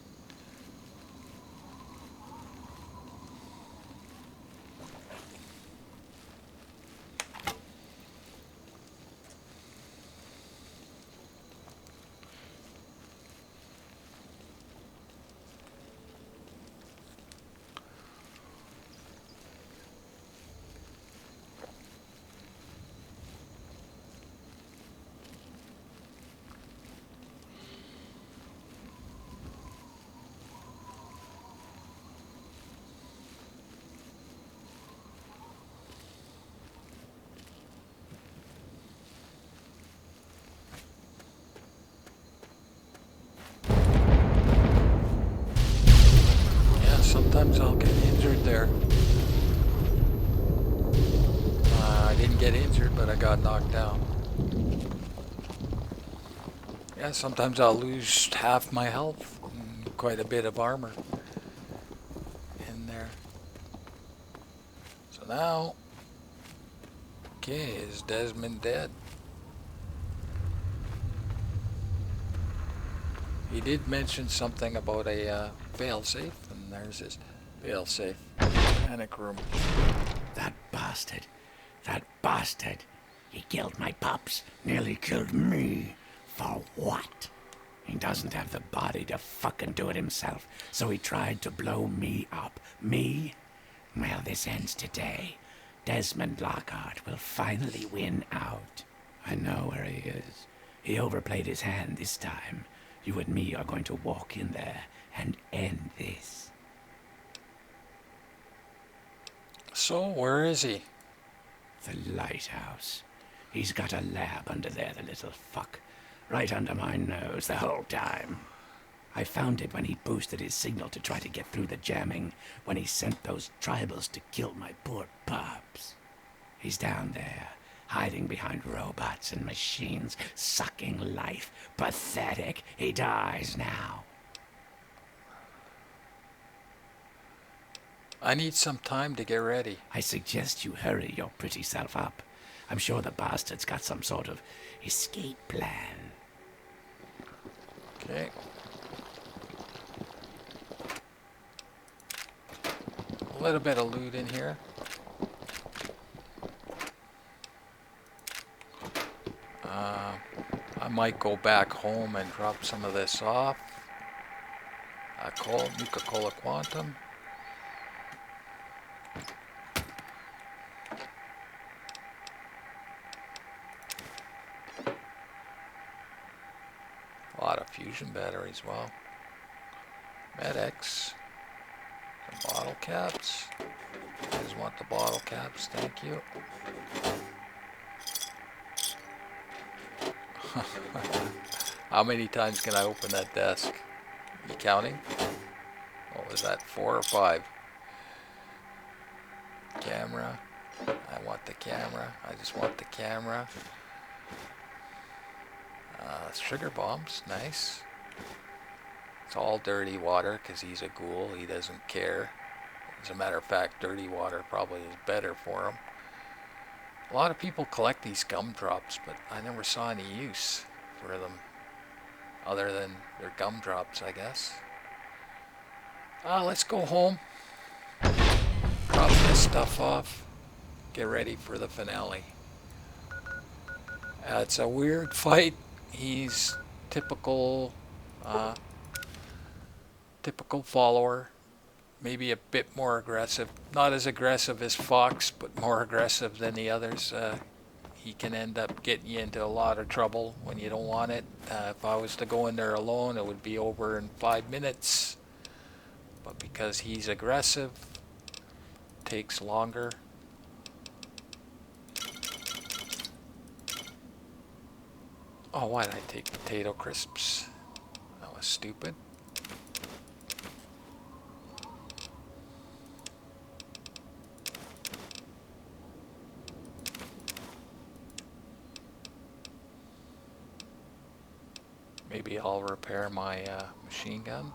S1: Sometimes I'll get injured there. I didn't get injured, but I got knocked down. Yeah, sometimes I'll lose half my health, and quite a bit of armor in there. So now, okay, is Desmond dead? He did mention something about a fail-safe, and there's his fail-safe panic room.
S8: That bastard. That bastard. He killed my pups. Nearly killed me. For what? He doesn't have the body to fucking do it himself, so he tried to blow me up. Me? Well, this ends today. Desmond Lockhart will finally win out. I know where he is. He overplayed his hand this time. You and me are going to walk in there and end this.
S1: So, where is he?
S8: The lighthouse. He's got a lab under there, the little fuck. Right under my nose the whole time. I found it when he boosted his signal to try to get through the jamming, when he sent those tribals to kill my poor pups. He's down there, hiding behind robots and machines, sucking life. Pathetic. He dies now.
S1: I need some time to get ready.
S8: I suggest you hurry your pretty self up. I'm sure the bastard's got some sort of escape plan.
S1: Okay. A little bit of loot in here. I might go back home and drop some of this off. Nuka-Cola Quantum. A lot of fusion batteries, wow. Med-X. Some bottle caps. You guys want the bottle caps? Thank you. How many times can I open that desk? You counting? What was that, 4 or 5? Camera. I want the camera. I just want the camera. Sugar bombs, nice. It's all dirty water because he's a ghoul. He doesn't care. As a matter of fact, dirty water probably is better for him. A lot of people collect these gumdrops, but I never saw any use for them other than their gumdrops, I guess. Let's go home. Drop this stuff off. Get ready for the finale. It's a weird fight. He's typical follower. Maybe a bit more aggressive. Not as aggressive as Fox, but more aggressive than the others. He can end up getting you into a lot of trouble when you don't want it. If I was to go in there alone, it would be over in 5 minutes. But because he's aggressive, it takes longer. Oh, why did I take potato crisps? That was stupid. Maybe I'll repair my machine gun.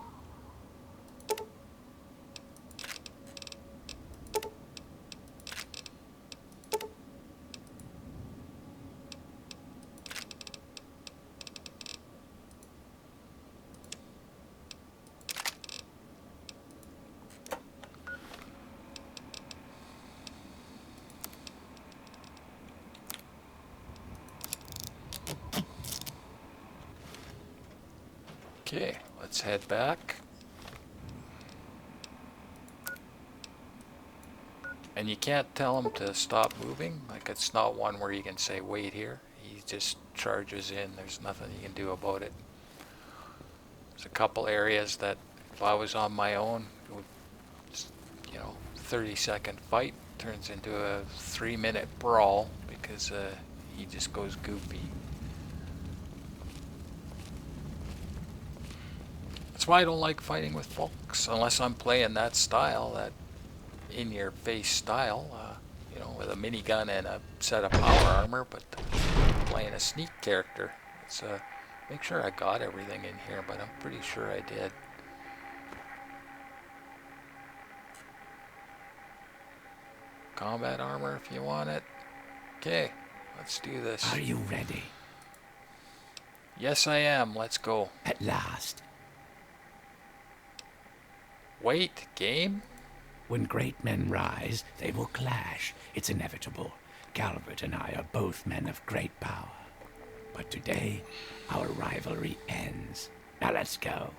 S1: Okay, let's head back. And you can't tell him to stop moving. Like, it's not one where you can say wait here. He just charges in. There's nothing you can do about it. There's a couple areas that if I was on my own, it would, 30-second fight turns into a 3-minute brawl because he just goes goofy. That's why I don't like fighting with folks, unless I'm playing that style, that in-your-face style, with a minigun and a set of power armor, but playing a sneak character. Let's make sure I got everything in here, but I'm pretty sure I did. Combat armor if you want it. Okay, let's do this.
S8: Are you ready?
S1: Yes, I am. Let's go.
S8: At last.
S1: Wait, game?
S8: When great men rise, they will clash. It's inevitable. Calvert and I are both men of great power. But today, our rivalry ends. Now let's go.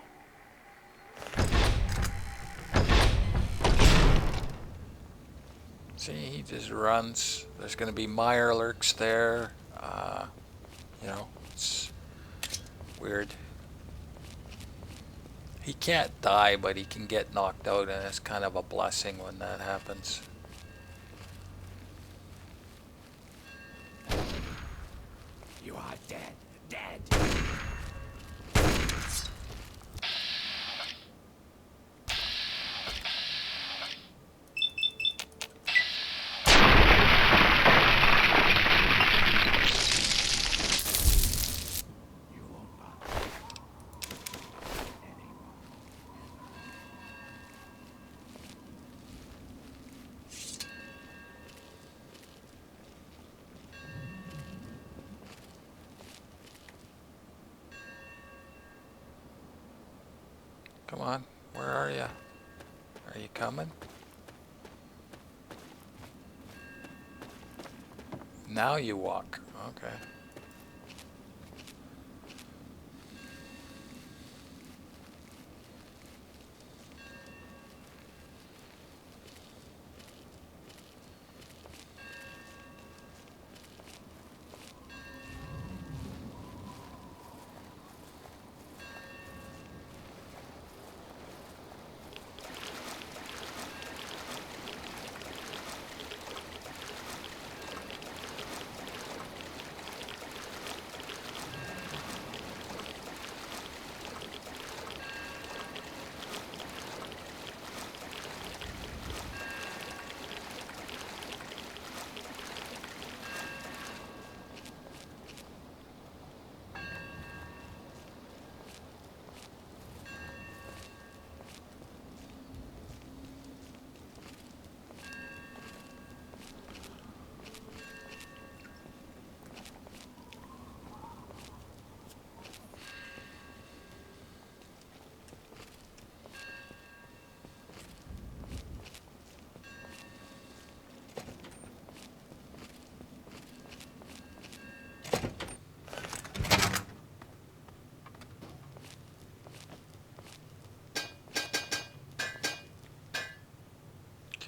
S1: See, he just runs. There's going to be Meyer lurks there. It's weird. He can't die, but he can get knocked out, and it's kind of a blessing when that happens.
S8: You are dead. Dead.
S1: Come on. Where are you? Are you coming? Now you walk. Okay.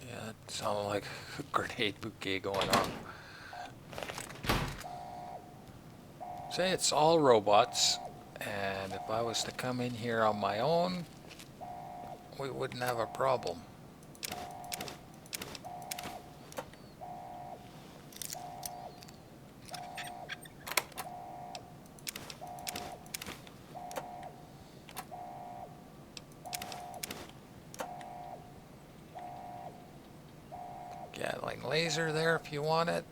S1: Yeah, it sounded like a grenade bouquet going on. Say it's all robots, and if I was to come in here on my own, we wouldn't have a problem. Gatling laser there if you want it.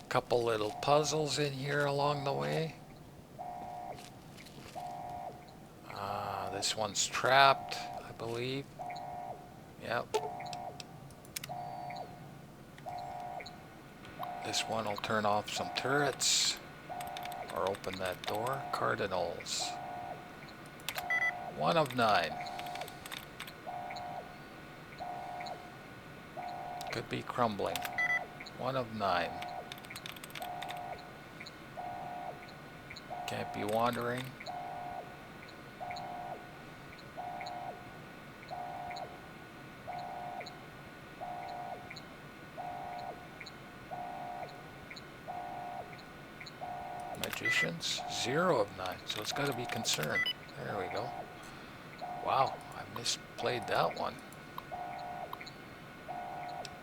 S1: Couple little puzzles in here along the way. This one's trapped, I believe. Yep. This one will turn off some turrets or open that door. Cardinals. 1 of 9. Could be crumbling. 1 of 9. Can't be wandering. Magicians, 0 of 9, so it's got to be concerned. There we go. Wow, I misplayed that one.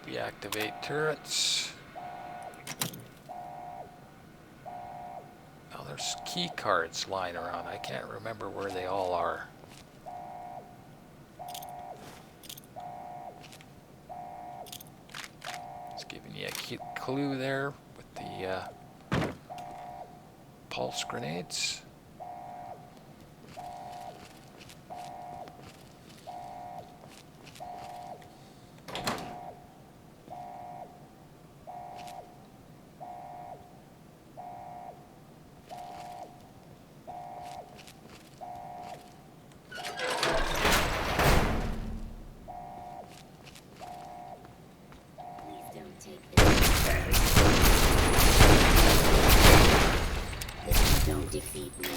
S1: Deactivate turrets. Now there's key cards lying around. I can't remember where they all are. It's giving you a cute clue there with the pulse grenades.
S11: Don't defeat me.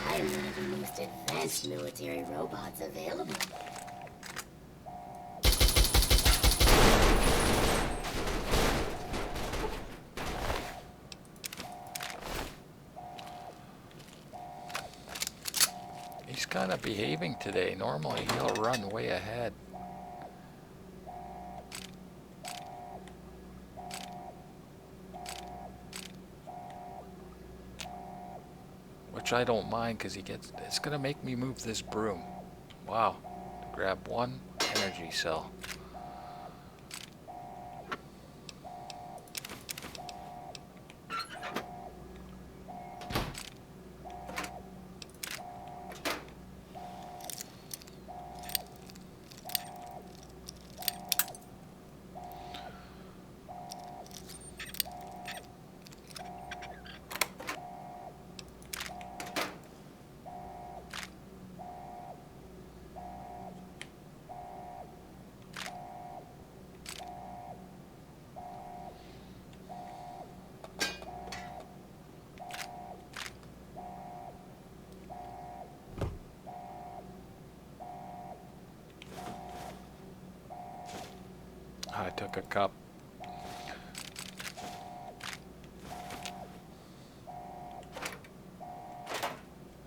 S11: I'm one of the most advanced military robots available.
S1: He's kind of behaving today. Normally he'll run way ahead. Which I don't mind because it's gonna make me move this broom. Wow. Grab 1 energy cell. took a cup.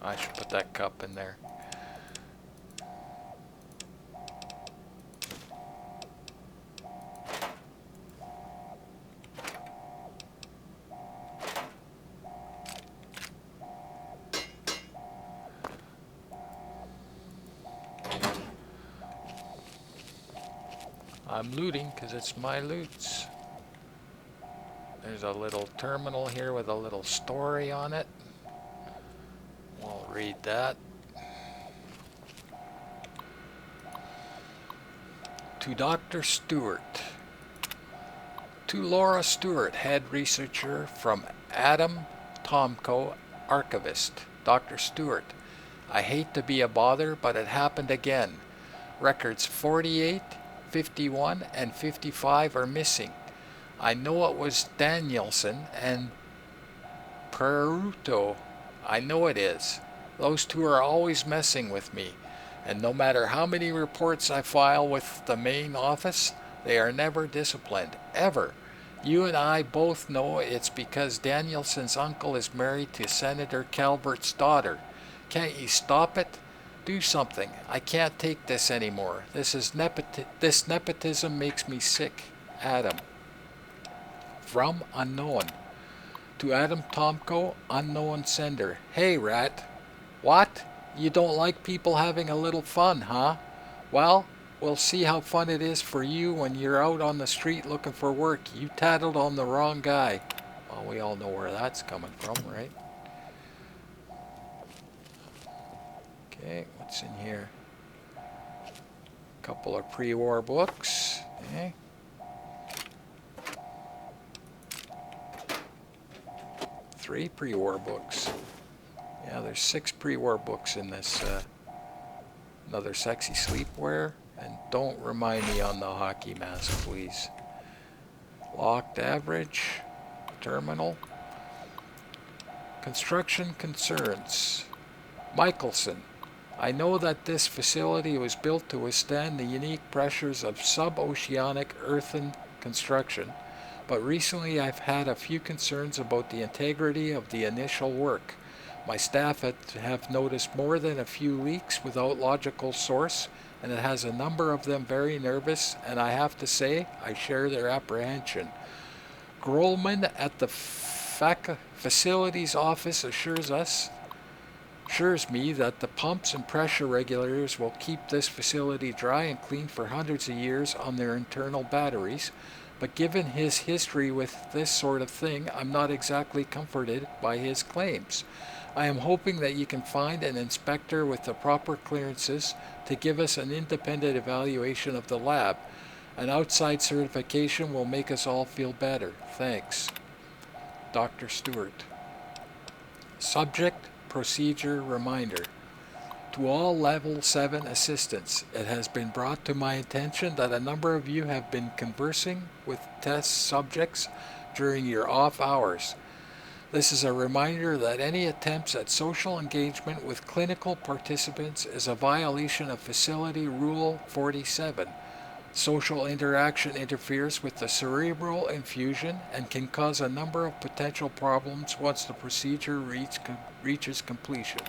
S1: I should put that cup in there. I'm looting because it's my loots. There's a little terminal here with a little story on it. We'll read that. To Dr. Stewart. To Laura Stewart, head researcher from Adam Tomko, archivist. Dr. Stewart, I hate to be a bother, but it happened again. Records 48, 51, and 55 are missing. I know it was Danielson and Peruto. I know it is. Those two are always messing with me. And no matter how many reports I file with the main office, they are never disciplined. Ever. You and I both know it's because Danielson's uncle is married to Senator Calvert's daughter. Can't you stop it? Do something. I can't take this anymore. This nepotism makes me sick. Adam. From unknown. To Adam Tomko, unknown sender. Hey, rat. What? You don't like people having a little fun, huh? Well, we'll see how fun it is for you when you're out on the street looking for work. You tattled on the wrong guy. Well, we all know where that's coming from, right? Okay, what's in here? Couple of pre-war books. Okay. Three pre-war books. Yeah, there's 6 pre-war books in this. Another sexy sleepwear. And don't remind me on the hockey mask, please. Locked average. Terminal. Construction concerns. Michelson. I know that this facility was built to withstand the unique pressures of sub-oceanic earthen construction, but recently I've had a few concerns about the integrity of the initial work. My staff have noticed more than a few leaks without logical source, and it has a number of them very nervous, and I have to say, I share their apprehension. Grolman at the facilities office assures me that the pumps and pressure regulators will keep this facility dry and clean for hundreds of years on their internal batteries, but given his history with this sort of thing, I'm not exactly comforted by his claims. I am hoping that you can find an inspector with the proper clearances to give us an independent evaluation of the lab. An outside certification will make us all feel better. Thanks. Dr. Stewart. Subject procedure reminder. To all Level 7 assistants, it has been brought to my attention that a number of you have been conversing with test subjects during your off hours. This is a reminder that any attempts at social engagement with clinical participants is a violation of Facility Rule 47. Social interaction interferes with the cerebral infusion and can cause a number of potential problems once the procedure reaches completion.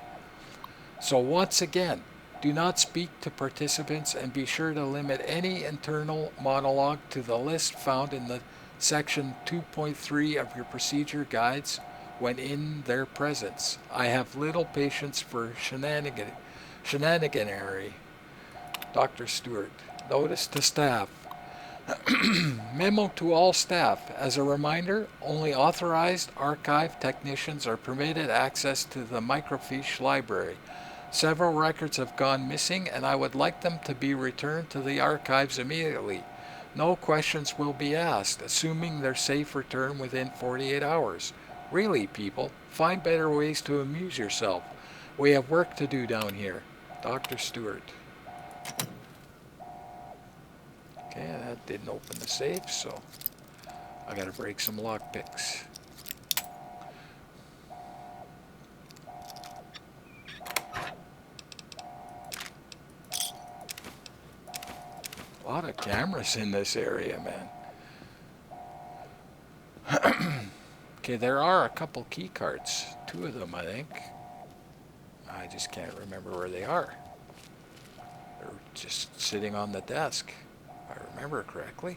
S1: So once again, do not speak to participants and be sure to limit any internal monologue to the list found in the section 2.3 of your procedure guides when in their presence. I have little patience for shenaniganery. Dr. Stewart. Notice to staff. Memo to all staff. As a reminder, only authorized archive technicians are permitted access to the microfiche library. Several records have gone missing and I would like them to be returned to the archives immediately. No questions will be asked, assuming their safe return within 48 hours. Really, people, find better ways to amuse yourself. We have work to do down here. Dr. Stewart. Okay, that didn't open the safe, so I gotta break some lockpicks. lot of cameras in this area, man. Okay, there are a couple key cards. 2 of them, I think. I just can't remember where they are. They're just sitting on the desk, if I remember correctly.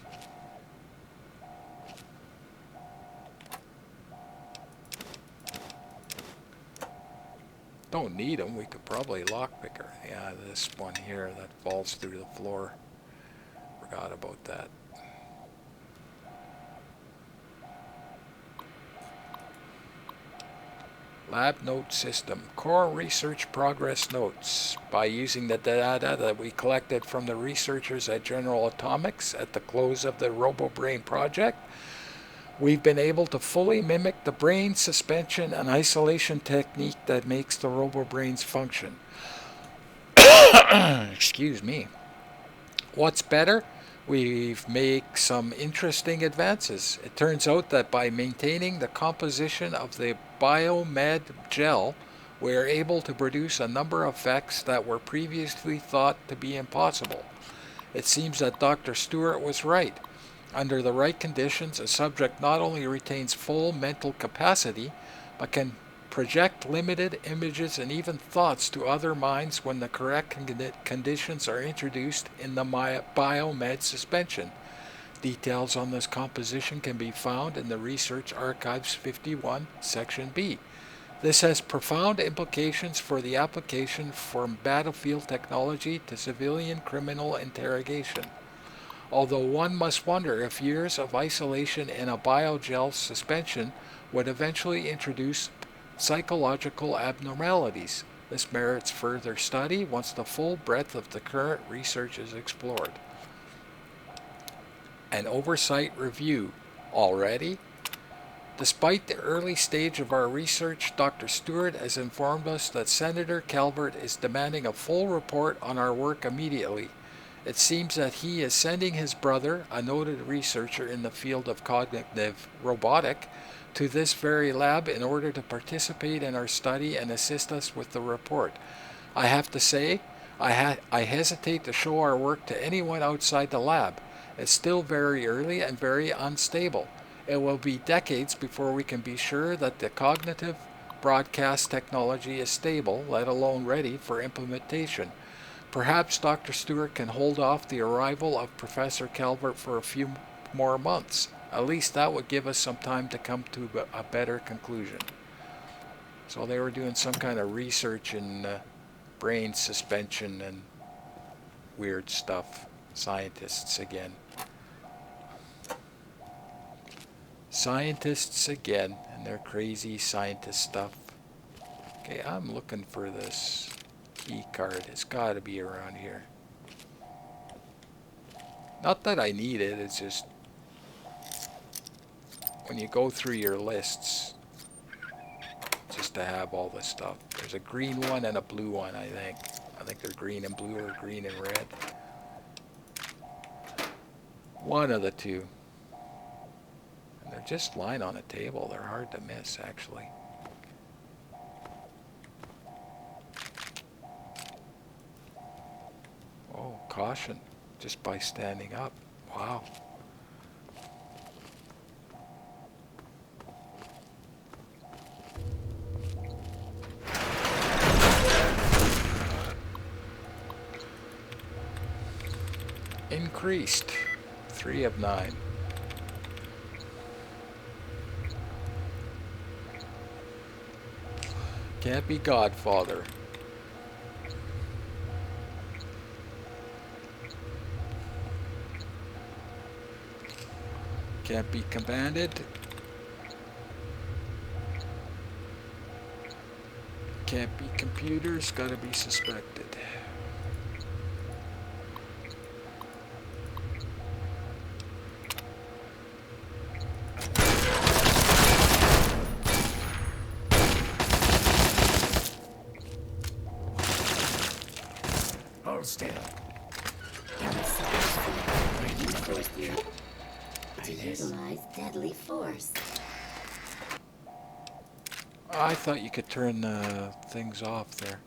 S1: Don't need them. We could probably lockpick her. Yeah, this one here that falls through the floor. Forgot about that. Lab note system. Core research progress notes. By using the data that we collected from the researchers at General Atomics at the close of the RoboBrain project, we've been able to fully mimic the brain suspension and isolation technique that makes the RoboBrains function. Excuse me. What's better? We've made some interesting advances. It turns out that by maintaining the composition of the biomed gel, we are able to produce a number of effects that were previously thought to be impossible. It seems that Dr. Stewart was right. Under the right conditions, a subject not only retains full mental capacity, but can project limited images and even thoughts to other minds when the correct conditions are introduced in the biomed suspension. Details on this composition can be found in the Research Archives 51, Section B. This has profound implications for the application from battlefield technology to civilian criminal interrogation. Although one must wonder if years of isolation in a biogel suspension would eventually introduce psychological abnormalities. This merits further study once the full breadth of the current research is explored. An oversight review. Already? Despite the early stage of our research, Dr. Stewart has informed us that Senator Calvert is demanding a full report on our work immediately. It seems that he is sending his brother, a noted researcher in the field of cognitive robotic, to this very lab in order to participate in our study and assist us with the report. I have to say, I hesitate to show our work to anyone outside the lab. It's still very early and very unstable. It will be decades before we can be sure that the cognitive broadcast technology is stable, let alone ready for implementation. Perhaps Dr. Stewart can hold off the arrival of Professor Calvert for a few more months. At least that would give us some time to come to a better conclusion. So they were doing some kind of research in brain suspension and weird stuff. Scientists again. Scientists again and their crazy scientist stuff. Okay, I'm looking for this key card. It's got to be around here. Not that I need it, it's just when you go through your lists, just to have all this stuff. There's a green one and a blue one, I think. I think they're green and blue or green and red. One of the two. And they're just lying on a table. They're hard to miss, actually. Oh, caution. Just by standing up. Wow. Increased. 3 of 9. Can't be Godfather. Can't be commanded. Can't be computers, gotta be suspected.
S8: Hold still.
S11: To utilize deadly force.
S1: I thought you could turn things off there.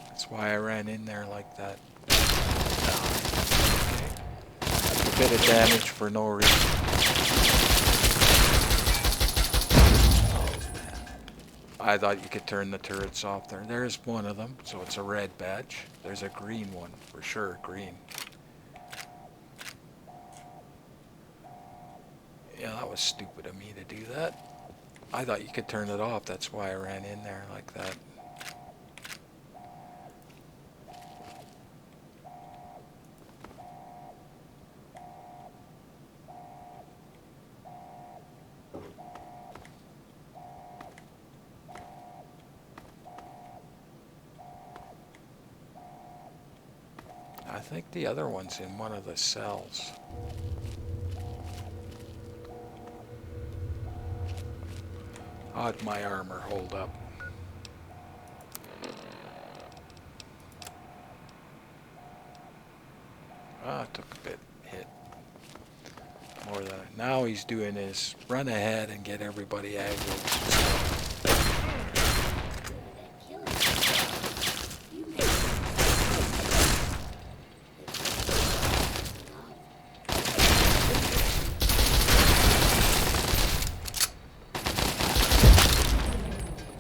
S1: That's why I ran in there like that. a bit of damage for no reason. I thought you could turn the turrets off there. There's one of them, so it's a red badge. There's a green one, for sure, green. Yeah, that was stupid of me to do that. I thought you could turn it off, that's why I ran in there like that. I think the other one's in one of the cells. How'd my armor hold up? Ah, took a bit hit. More than now he's doing is run ahead and get everybody aggroed.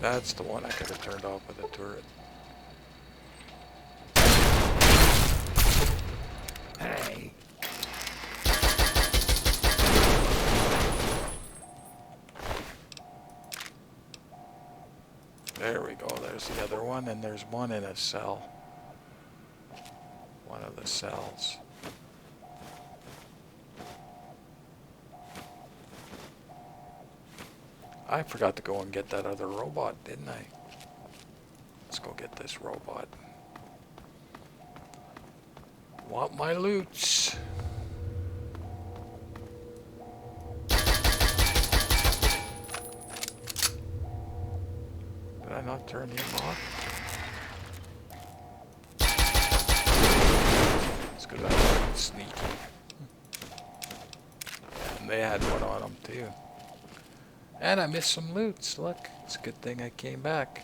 S1: That's the one I could have turned off with a turret.
S8: Hey.
S1: There we go, there's the other one, and there's one in a cell. One of the cells. I forgot to go and get that other robot, didn't I? Let's go get this robot. Want my loots. Did I not turn him off? It's because I was sneaky. And they had one on them too. And I missed some loots. Look, it's a good thing I came back.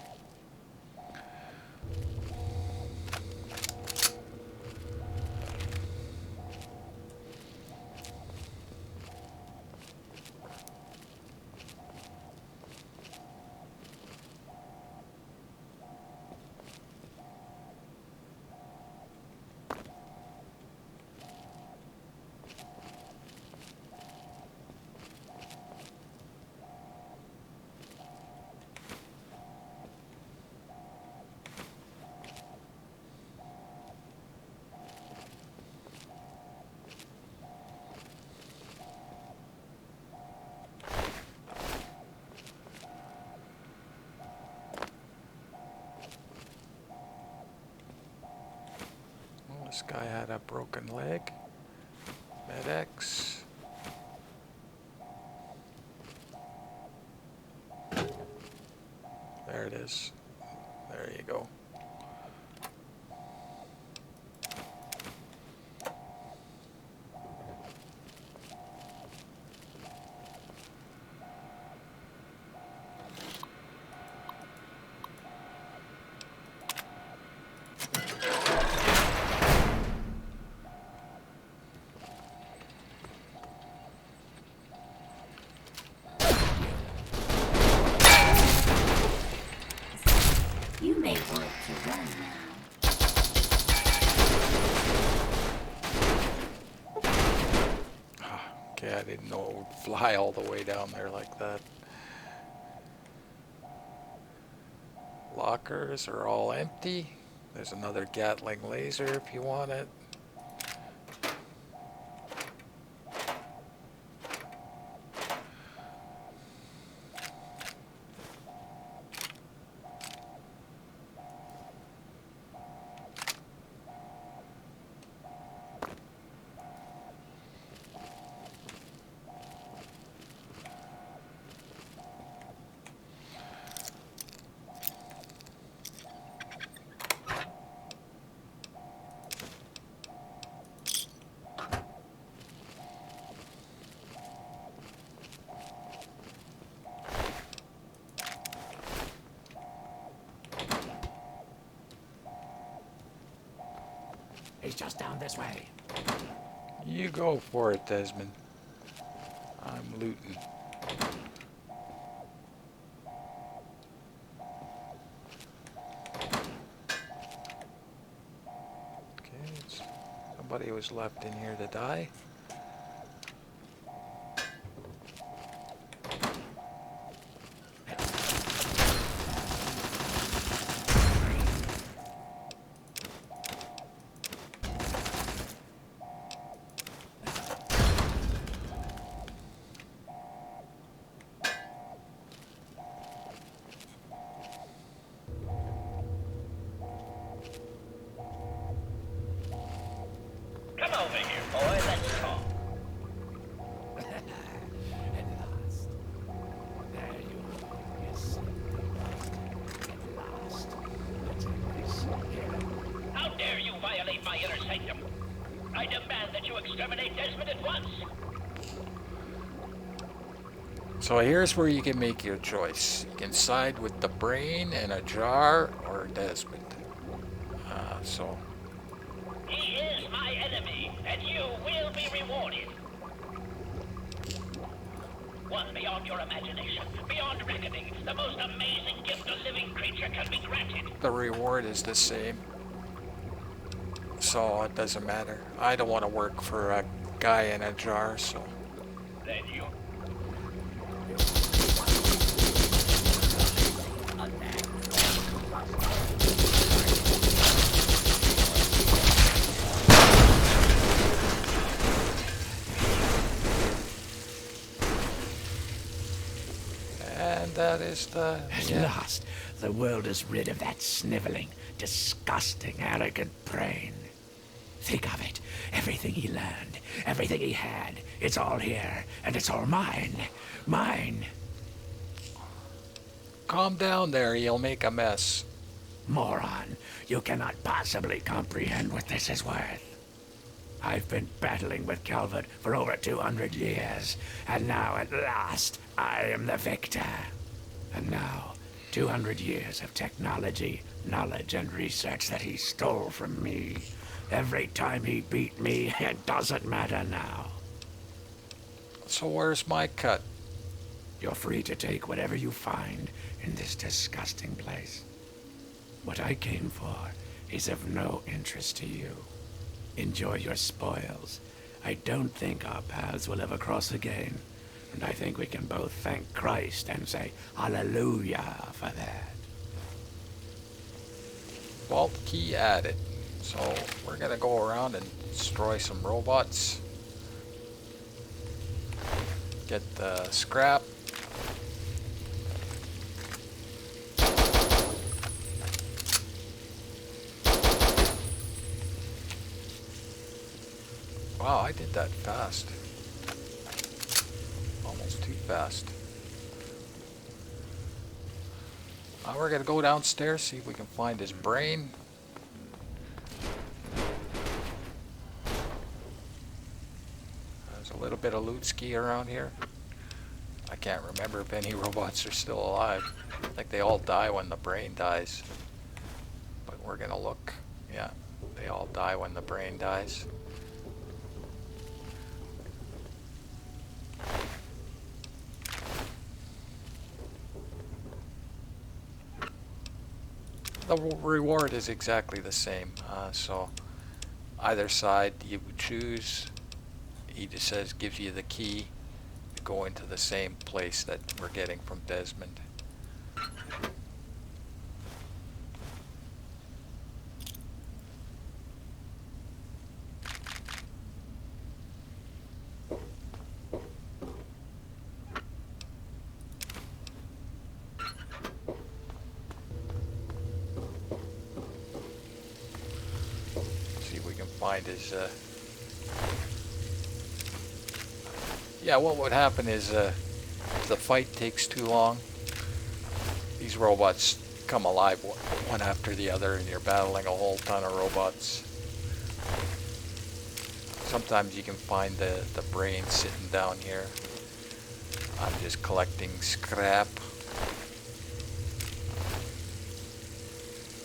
S1: This guy had a broken leg. MedX. There it is. There you go.
S11: You may want to run now.
S1: Okay, I didn't know it would fly all the way down there like that. Lockers are all empty. There's another Gatling laser if you want it.
S8: He's just down this way.
S1: You go for it, Desmond. I'm looting. Okay, somebody was left in here to die.
S9: Come over here, boy. Let's talk.
S8: At last. There you are, you silly bastard. At last. Take this. Here.
S9: How dare you violate my inner sanctum? I demand that you exterminate Desmond at once.
S1: So here's where you can make your choice. You can side with the brain and a jar or Desmond. So
S9: He is my enemy, and you will be rewarded. One beyond your imagination, beyond reckoning, the most amazing gift a living creature can be granted.
S1: the reward is the same. So it doesn't matter. I don't want to work for a guy in a jar, so.
S9: Then you...
S1: And that is the...
S8: At last, the world is rid of that sniveling, disgusting, arrogant brain. Think of it. Everything he learned, everything he had, it's all here, and it's all mine. Mine.
S1: Calm down there, you'll make a mess.
S8: Moron, you cannot possibly comprehend what this is worth. I've been battling with Calvert for over 200 years, and now at last, I am the victor. And now, 200 years of technology, knowledge, and research that he stole from me. Every time he beat me, it doesn't matter now.
S1: So where's my cut?
S8: You're free to take whatever you find in this disgusting place. What I came for is of no interest to you. Enjoy your spoils. I don't think our paths will ever cross again, and I think we can both thank Christ and say hallelujah for that.
S1: Vault key added. So we're gonna go around and destroy some robots. Get the scrap. Wow, I did that fast. Almost too fast. We're gonna go downstairs, see if we can find his brain. There's a little bit of loot ski around here. I can't remember if any robots are still alive. I think they all die when the brain dies. But we're gonna look. Yeah, they all die when the brain dies. The reward is exactly the same, so either side you choose. He just says, gives you the key to go into the same place that we're getting from Desmond. See if we can find his yeah, what would happen is if the fight takes too long, these robots come alive one after the other and you're battling a whole ton of robots. Sometimes you can find the brain sitting down here. I'm just collecting scrap.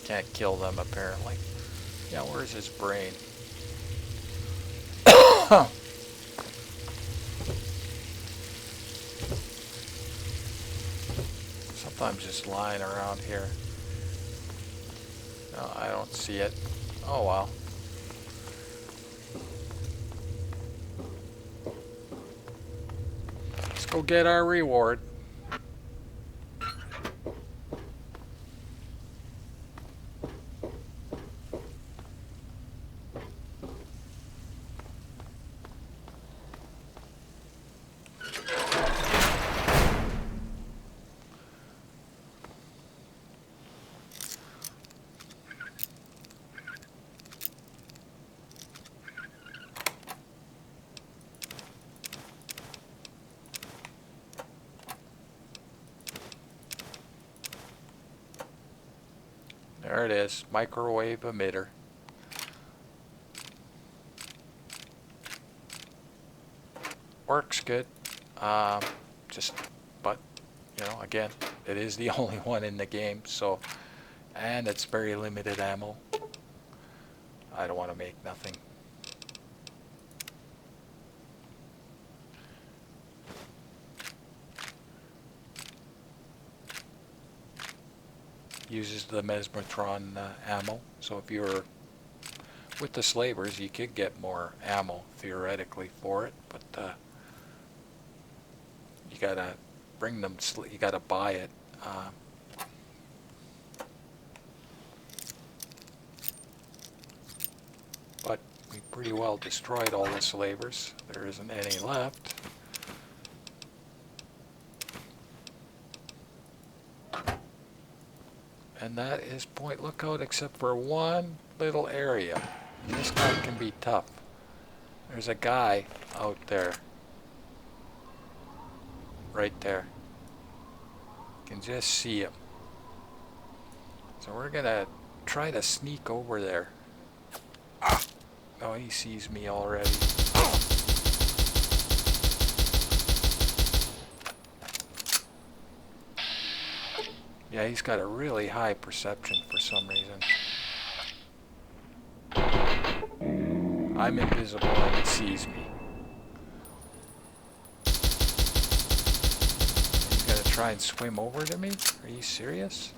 S1: Can't kill them apparently. Yeah, where's his brain? Sometimes just lying around here. No, I don't see it. Oh well. Let's go get our reward. There it is, microwave emitter. Works good. But, you know, again, it is the only one in the game, so, and it's very limited ammo. I don't want to make nothing. Uses the mesmeritron ammo, so if you're with the slavers you could get more ammo theoretically for it, but you gotta bring them, you gotta buy it. But we pretty well destroyed all the slavers. There isn't any left. And that is Point Lookout, except for one little area. And this guy can be tough. There's a guy out there. Right there. You can just see him. So we're gonna try to sneak over there. Oh, he sees me already. Yeah, he's got a really high perception for some reason. I'm invisible and he sees me. He's gonna try and swim over to me? Are you serious?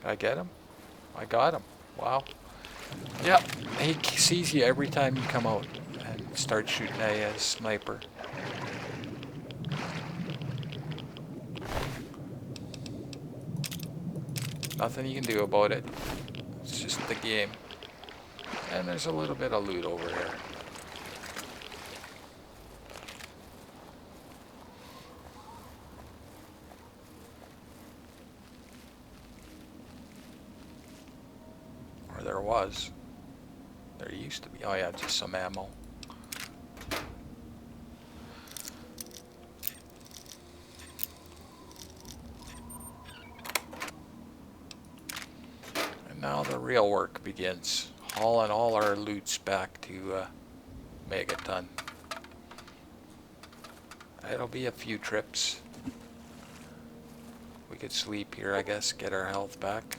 S1: Did I get him? I got him. Wow. Yep, he sees you every time you come out and start shooting at you as a sniper. Nothing you can do about it. It's just the game. And there's a little bit of loot over here. Or there was. There used to be. Oh yeah, just some ammo. And now the real work begins. Hauling all our loots back to Megaton. It'll be a few trips. We could sleep here, I guess, get our health back.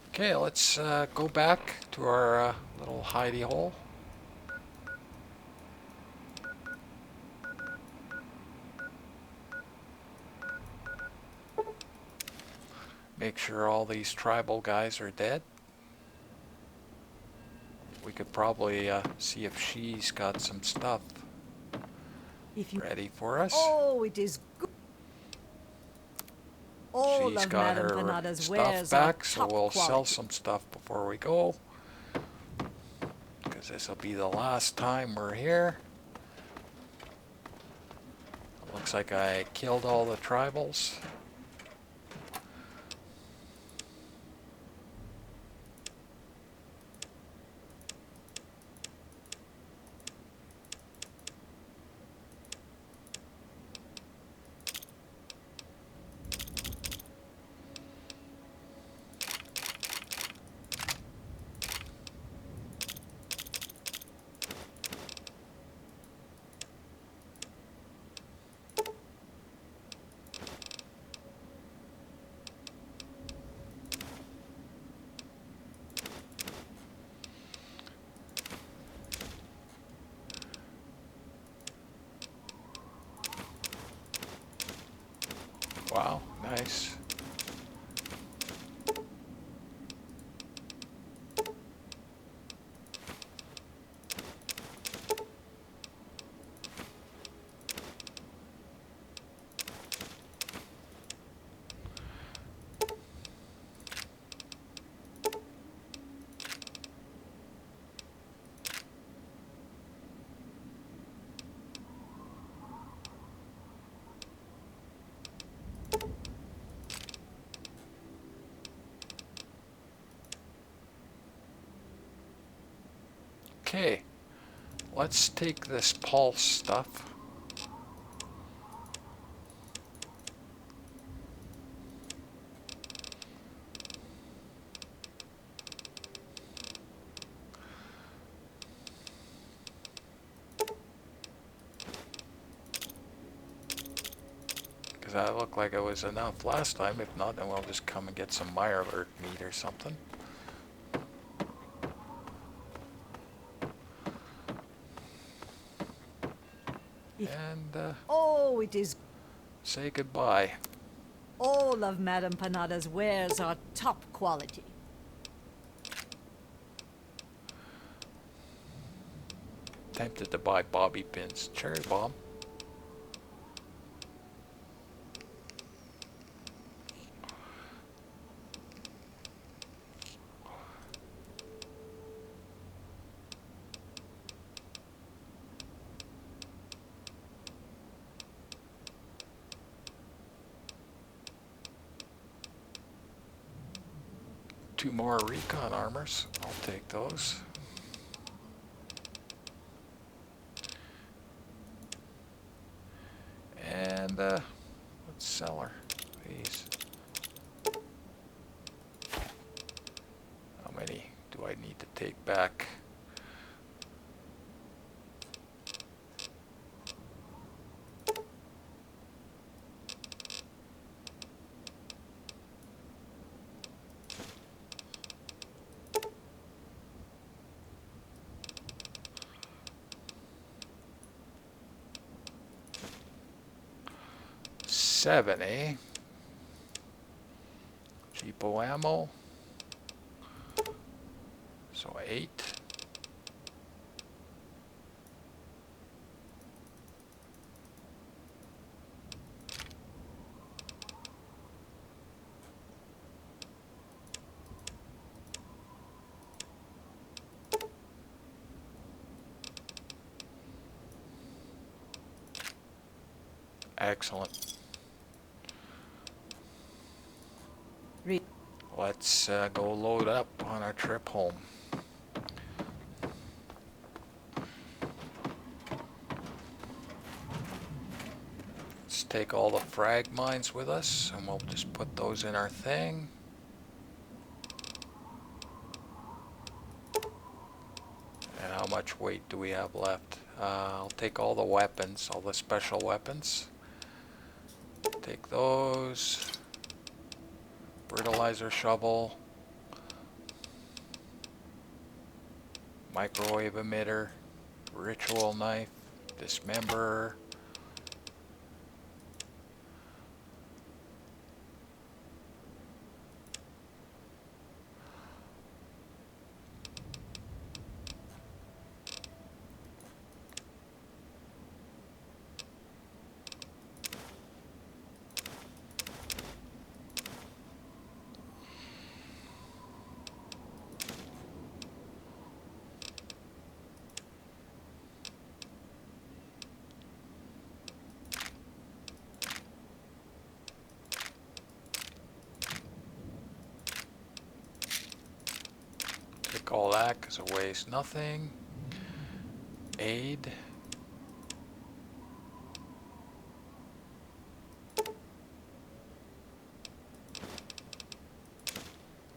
S1: Okay, let's go back to our little hidey hole. Make sure all these tribal guys are dead. We could probably see if she's got some stuff ready for us.
S7: Oh, it is good. All
S1: She's
S7: of
S1: got
S7: Madame
S1: her
S7: Panada's
S1: stuff
S7: wares
S1: back,
S7: are
S1: so
S7: top
S1: we'll
S7: quality.
S1: sell some stuff before we go. Because this will be the last time we're here. Looks like I killed all the tribals. Okay, let's take this pulse stuff. Because that looked like it was enough last time. If not, then we'll just come and get some Mirelurk meat or something. And
S7: Oh, it is.
S1: say goodbye.
S7: All of Madame Panada's wares are top quality.
S1: Tempted to buy bobby pins. Cherry bomb. Two more recon armors. I'll take those. And let's sell her these. How many do I need to take back? Seven, eh? Cheapo ammo. So 8. Excellent. Let's go load up on our trip home. Let's take all the frag mines with us, and we'll just put those in our thing. And how much weight do we have left? I'll take all the weapons, all the special weapons. Take those. Fertilizer shovel. Microwave emitter. Ritual knife. Dismemberer. Take all that because it weighs nothing. Aid.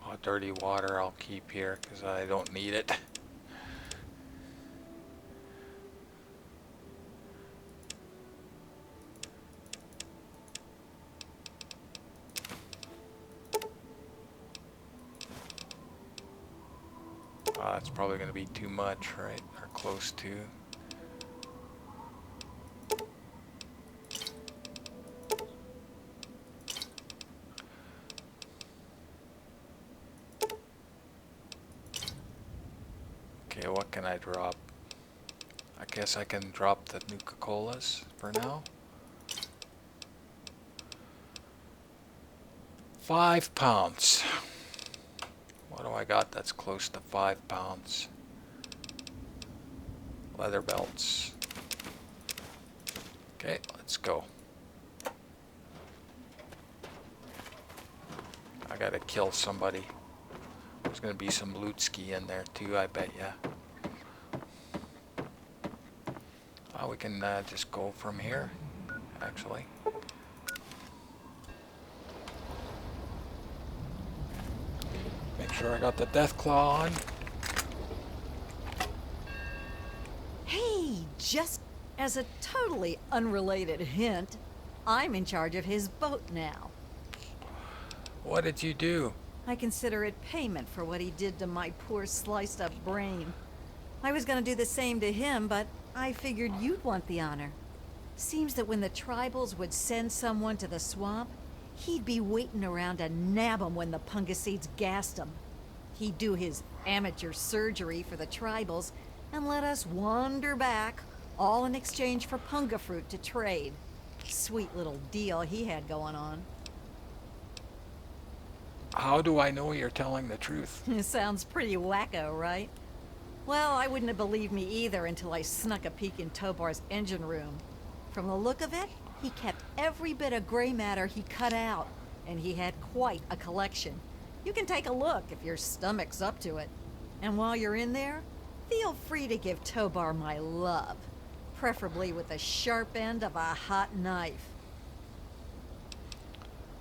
S1: Oh, dirty water I'll keep here because I don't need it. That's probably going to be too much, right? Or close to. Okay, what can I drop? I guess I can drop the Nuka-Colas for now. 5 pounds. What do I got that's close to 5 pounds? Leather belts. Okay, let's go. I gotta kill somebody. There's gonna be some loot ski in there too, I bet ya. We can just go from here, actually. Make sure I got the death claw on.
S7: Hey, just as a totally unrelated hint, I'm in charge of his boat now.
S1: What did you do?
S7: I consider it payment for what he did to my poor sliced up brain. I was gonna do the same to him, but I figured you'd want the honor. Seems that when the tribals would send someone to the swamp, he'd be waiting around to nab 'em when the Pungaseeds gassed 'em. He'd do his amateur surgery for the tribals and let us wander back, all in exchange for punga fruit to trade. Sweet little deal he had going on.
S1: How do I know you're telling the truth?
S7: Sounds pretty wacko, right? Well, I wouldn't have believed me either until I snuck a peek in Tobar's engine room. From the look of it, he kept every bit of gray matter he cut out, and he had quite a collection. You can take a look if your stomach's up to it. And while you're in there, feel free to give Tobar my love, preferably with the sharp end of a hot knife.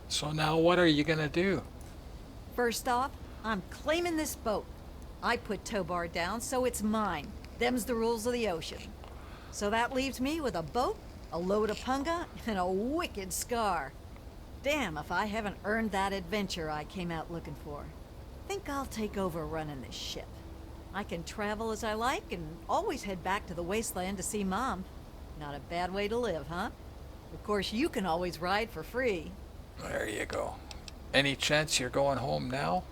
S1: So now what are you gonna do?
S7: First off, I'm claiming this boat. I put Tobar down, so it's mine. Them's the rules of the ocean. So that leaves me with a boat, a load of punga, and a wicked scar. Damn if I haven't earned that adventure I came out looking for. Think I'll take over running this ship. I can travel as I like and always head back to the wasteland to see Mom. Not a bad way to live, huh? Of course, you can always ride for free.
S1: There you go. Any chance you're going home now?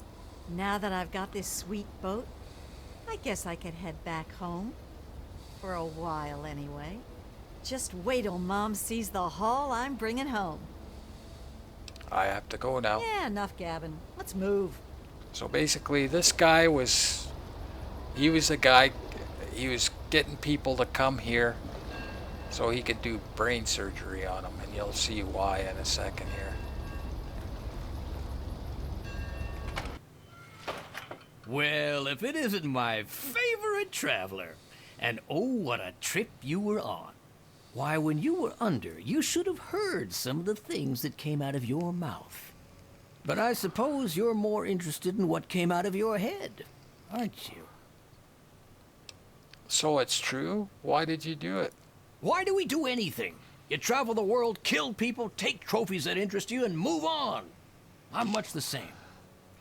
S7: Now that I've got this sweet boat, I guess I could head back home. For a while, anyway. Just wait till Mom sees the haul I'm bringing home.
S1: I have to go now.
S7: Yeah, enough gabbing. Let's move.
S1: So basically, this guy was... He was a guy... He was getting people to come here so he could do brain surgery on them. And you'll see why in a second here.
S5: Well, if it isn't my favorite traveler. And oh, what a trip you were on. Why, when you were under, you should have heard some of the things that came out of your mouth. But I suppose you're more interested in what came out of your head, aren't you?
S1: So it's true? Why did you do it?
S5: Why do we do anything? You travel the world, kill people, take trophies that interest you, and move on. I'm much the same.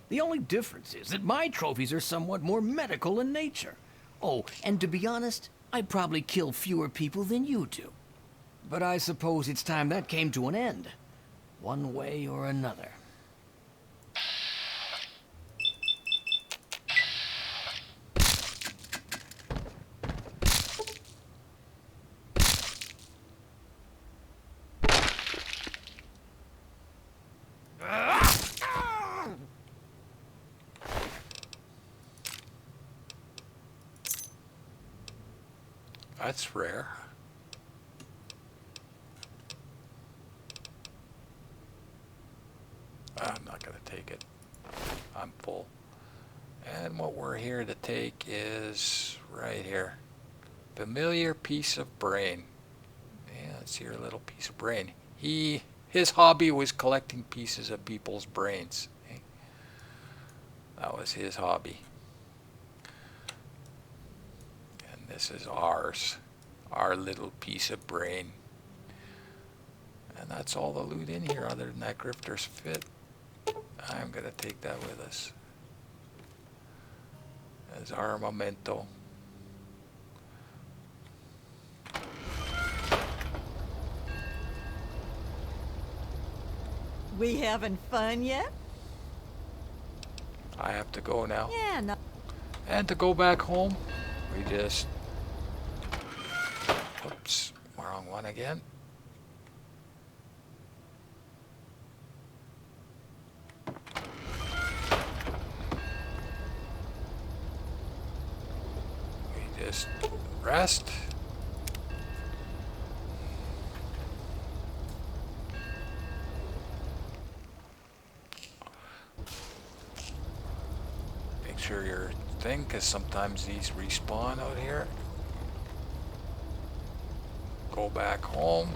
S5: The only difference is that my trophies are somewhat more medical in nature. Oh, and to be honest, I probably kill fewer people than you do. But I suppose it's time that came to an end, one way or another.
S1: That's rare. I'm not going to take it. I'm full. And what we're here to take is right here. Familiar piece of brain. Yeah, it's your little piece of brain. His hobby was collecting pieces of people's brains. Okay? That was his hobby. And this is ours. Our little piece of brain. And that's all the loot in here other than that grifter's fit. I'm going to take that with us as our memento.
S7: We having fun yet?
S1: I have to go now.
S7: Yeah, no.
S1: And to go back home, we just... Oops, wrong one again. We just rest. Make sure your thing, because sometimes these respawn out here. go back home.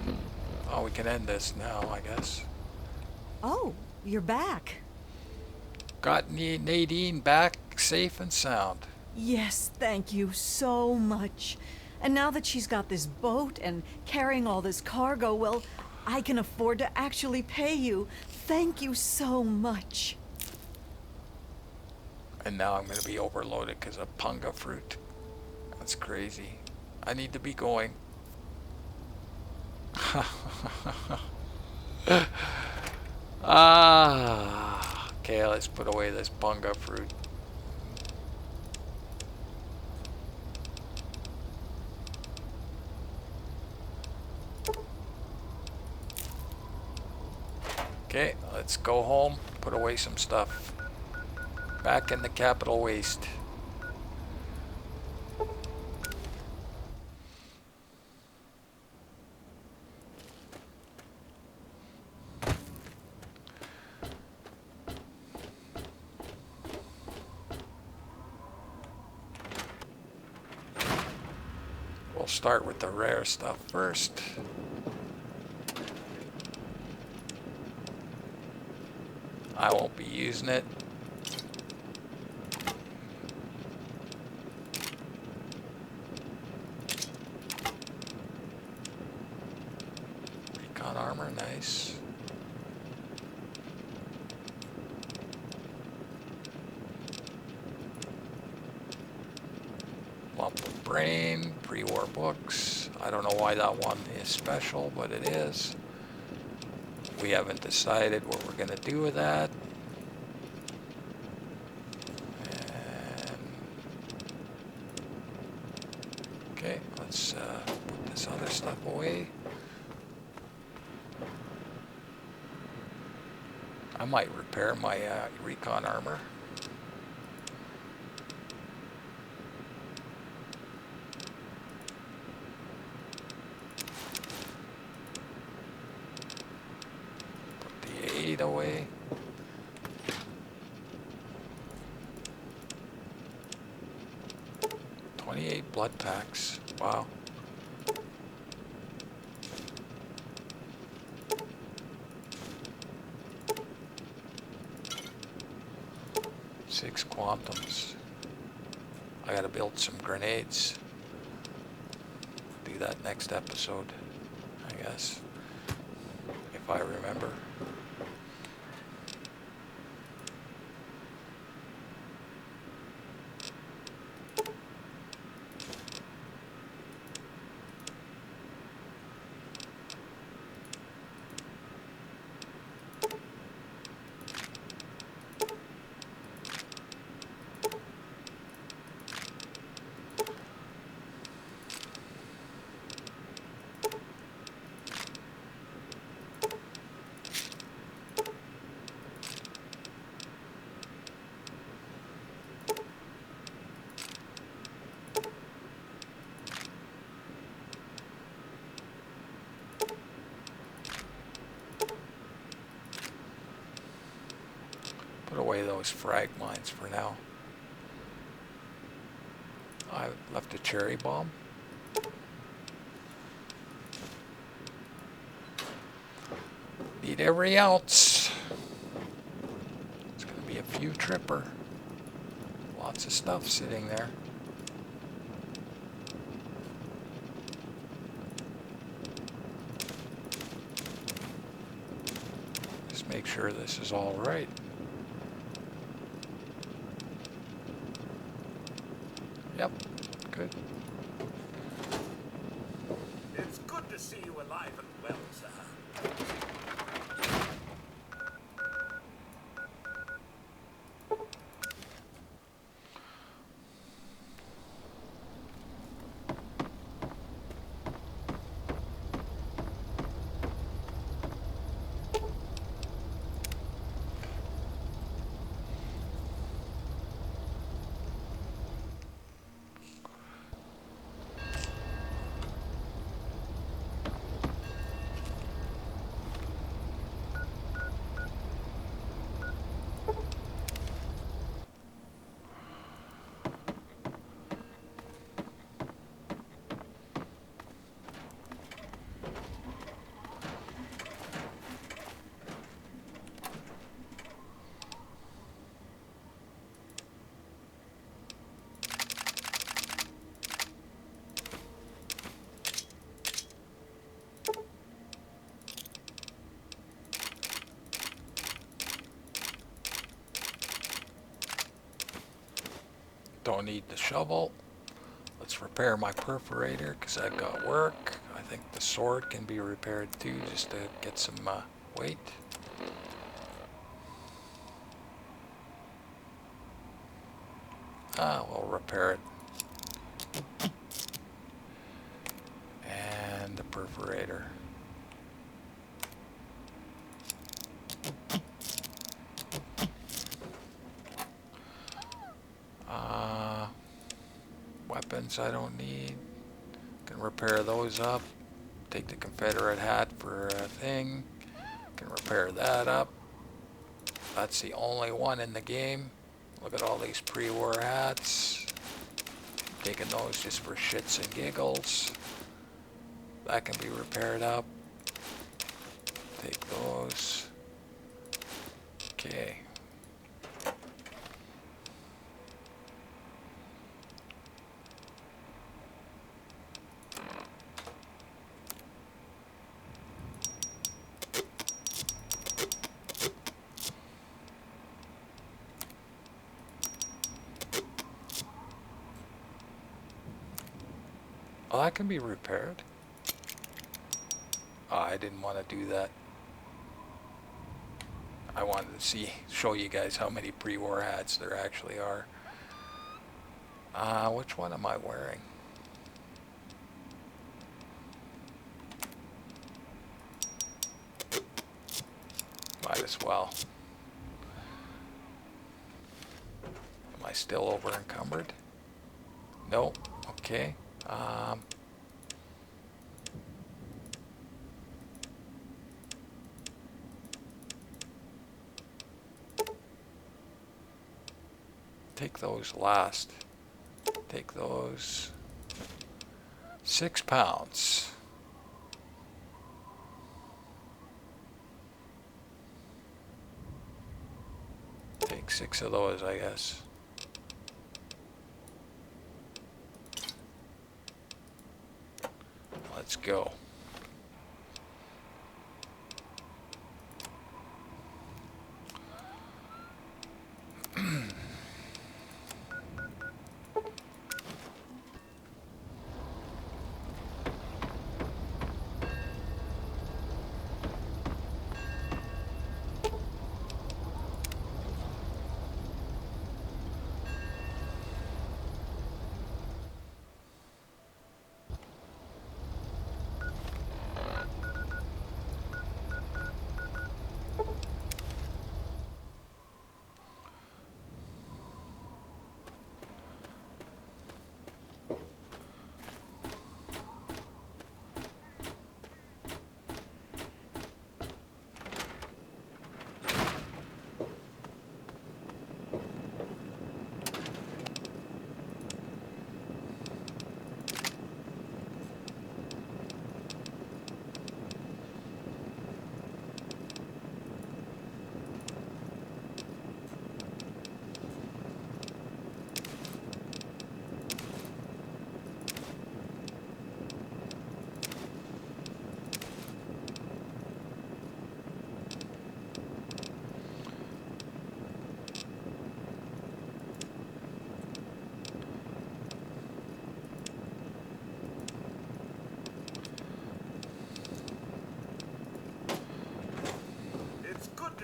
S1: Oh, we can end this now, I guess.
S7: Oh, you're back.
S1: Got Nadine back safe and sound.
S7: Yes, thank you so much. And now that she's got this boat and carrying all this cargo, well, I can afford to actually pay you. Thank you so much.
S1: And now I'm going to be overloaded because of punga fruit. That's crazy. I need to be going. Okay, let's put away this punga fruit. Okay, let's go home, put away some stuff. Back in the capital waste. We'll start with the rare stuff first. I won't be using it. Recon armor, nice. Lump of brain, pre-war books. I don't know why that one is special, but it is. We haven't decided what we're going to do with that. And okay, let's put this other stuff away. I might repair my recon armor. Away. $28 blood packs. Wow. Six quantums. I gotta build some grenades. Do that next episode, I guess. If I remember. Put away those frag mines for now. I left a cherry bomb. Need every ounce. It's going to be a few tripper. Lots of stuff sitting there. Just make sure this is all right. Yep, good.
S8: It's good to see you alive and well, sir.
S1: Don't need the shovel. Let's repair my perforator because I've got work. I think the sword can be repaired too, just to get some weight. We'll repair it. And the perforator. Weapons I don't need. Can repair those up. Take the Confederate hat for a thing. Can repair that up. That's the only one in the game. Look at all these pre-war hats. Taking those just for shits and giggles. That can be repaired up. Take those. Okay. Oh, that can be repaired. Oh, I didn't want to do that. I wanted to show you guys how many pre-war hats there actually are. Which one am I wearing? Might as well. Am I still over encumbered? No. Okay. Take those last. Take those. 6 pounds. Take 6 of those, I guess. Let's go.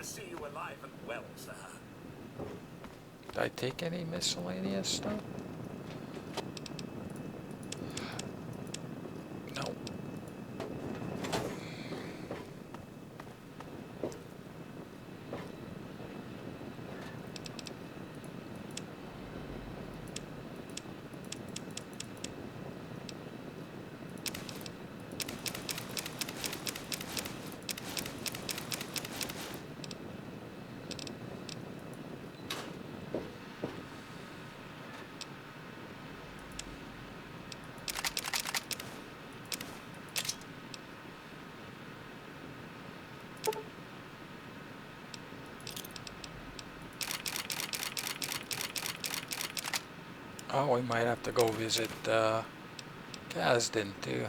S8: See you alive and well, sir.
S1: Did I take any miscellaneous stuff? No. Oh, we might have to go visit Gadsden too.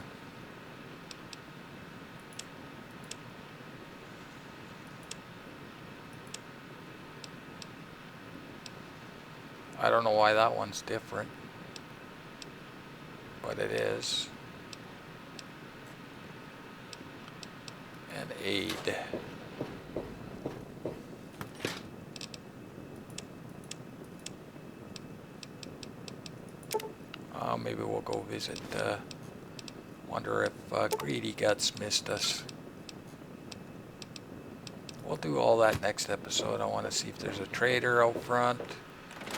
S1: I don't know why that one's different, but it is. And aid. Maybe we'll go visit. Wonder if Greedy Guts missed us. We'll do all that next episode. I want to see if there's a trader out front.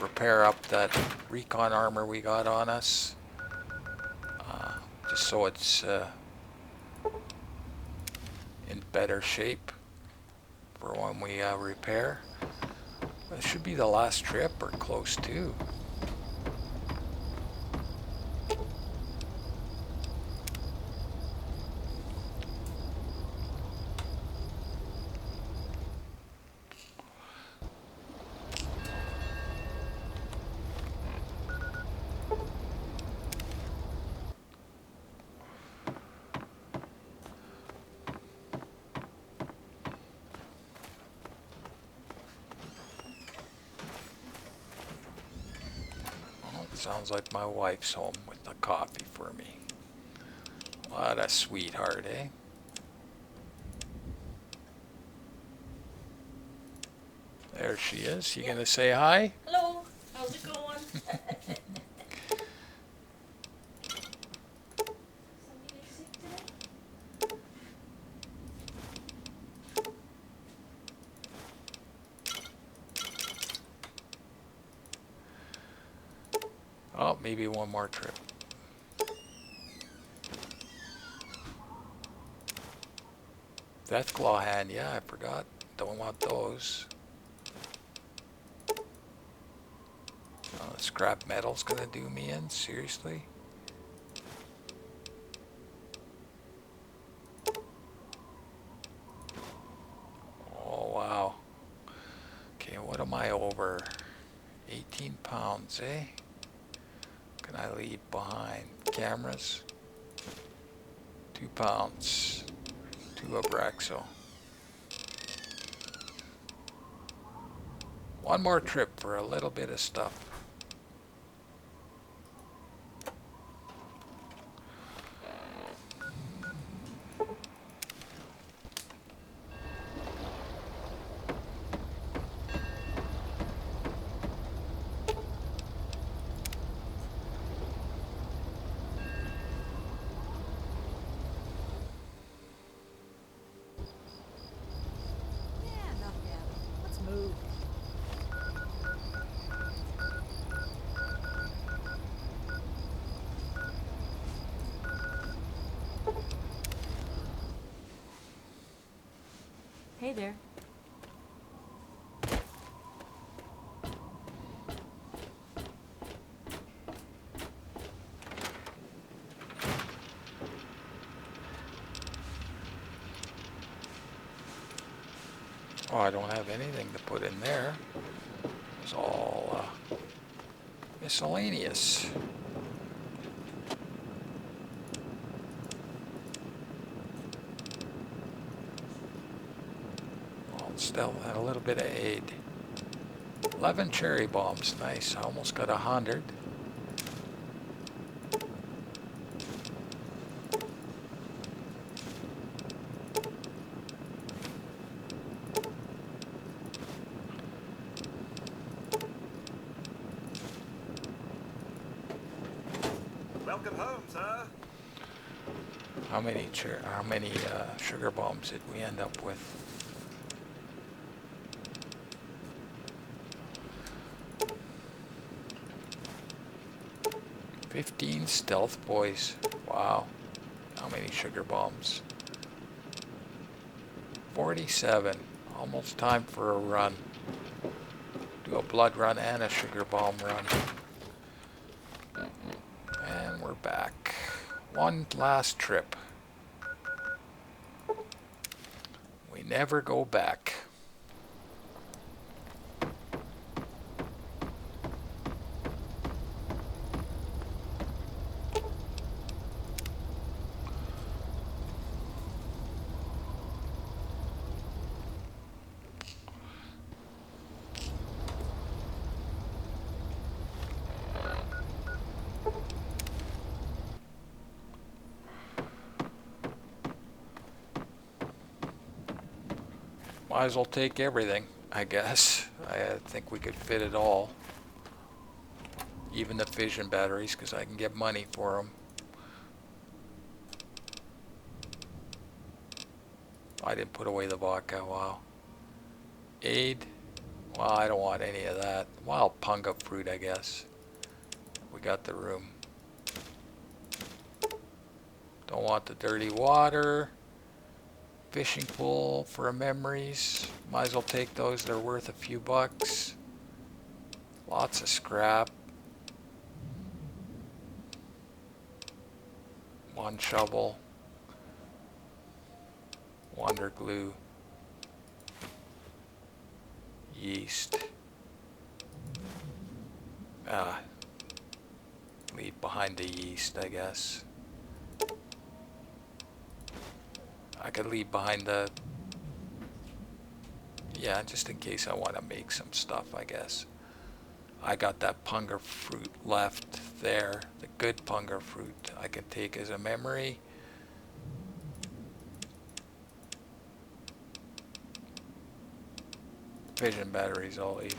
S1: Repair up that recon armor we got on us. Just so it's in better shape for when we repair. It should be the last trip or close to. Sounds like my wife's home with the coffee for me. What a sweetheart, eh? There she is. You gonna say hi?
S12: Hello, how's it going? Somebody sick today?
S1: Oh, maybe one more trip. Deathclaw hand, yeah, I forgot. Don't want those. Oh, scrap metal's gonna do me in? Seriously? Oh, wow. Okay, what am I over? 18 pounds, eh? Can I leave behind? Cameras? 2 pounds. 2 Abraxo. One more trip for a little bit of stuff.
S7: Yeah, enough gabbing. Let's move.
S12: Hey there.
S1: Oh, I don't have anything to put in there. It's all miscellaneous. Well, still had a little bit of aid. 11 cherry bombs, nice. I almost got 100.
S13: Welcome home, sir.
S1: How many sugar bombs did we end up with? 15 stealth boys. Wow. How many sugar bombs? 47. Almost time for a run. Do a blood run and a sugar bomb run. And we're back. One last trip. We never go back. Might as well take everything, I guess. I think we could fit it all. Even the fission batteries, because I can get money for them. I didn't put away the vodka, wow. Aid. Well, I don't want any of that. Wild punga fruit, I guess. We got the room. Don't want the dirty water. Fishing pole for memories. Might as well take those. They're worth a few bucks. Lots of scrap. One shovel. Wonder glue. Yeast. Leave behind the yeast, I guess. I could leave behind the... Yeah, just in case I want to make some stuff, I guess. I got that punga fruit left there. The good punga fruit I can take as a memory. Fission batteries I'll leave.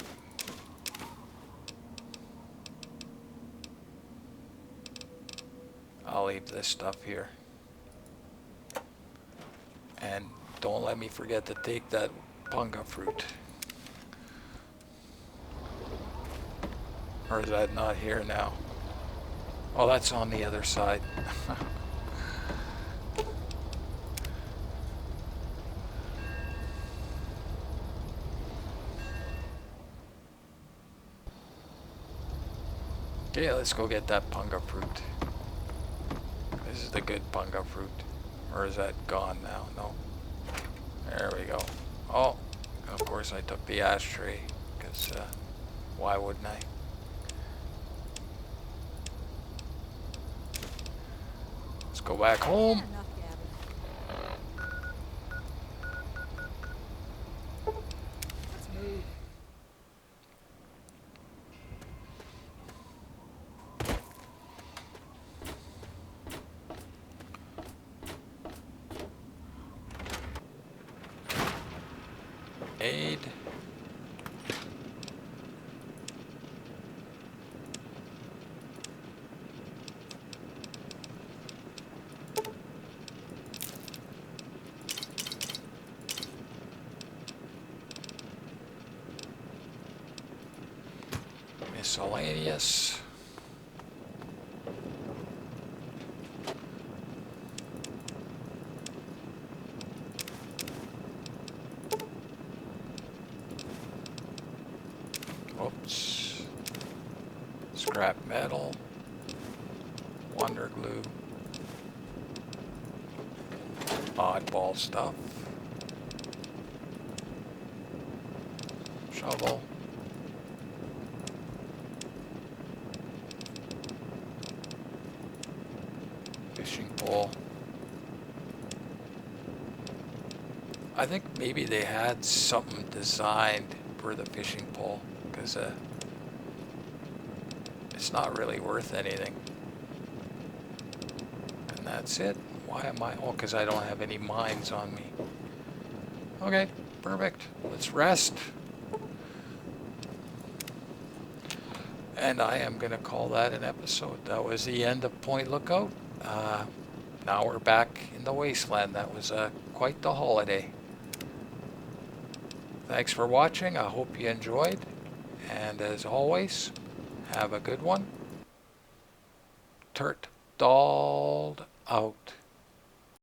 S1: I'll leave this stuff here. And don't let me forget to take that punga fruit. Or is that not here now? Oh, that's on the other side. Okay, let's go get that punga fruit. This is the good punga fruit. Or is that gone now? No. There we go. Oh, of course I took the ashtray, because why wouldn't I? Let's go back home.
S7: Enough, Gabby. Let's move.
S1: Aid. Miscellaneous. Oops. Scrap metal. Wonder glue. Oddball stuff. Shovel. Fishing pole. I think maybe they had something designed for the fishing pole, because it's not really worth anything. And that's it. Why am I... Oh, because I don't have any mines on me. Okay, perfect. Let's rest. And I am going to call that an episode. That was the end of Point Lookout. Now we're back in the wasteland. That was quite the holiday. Thanks for watching. I hope you enjoyed. And as always, have a good one. Turt Dolled out.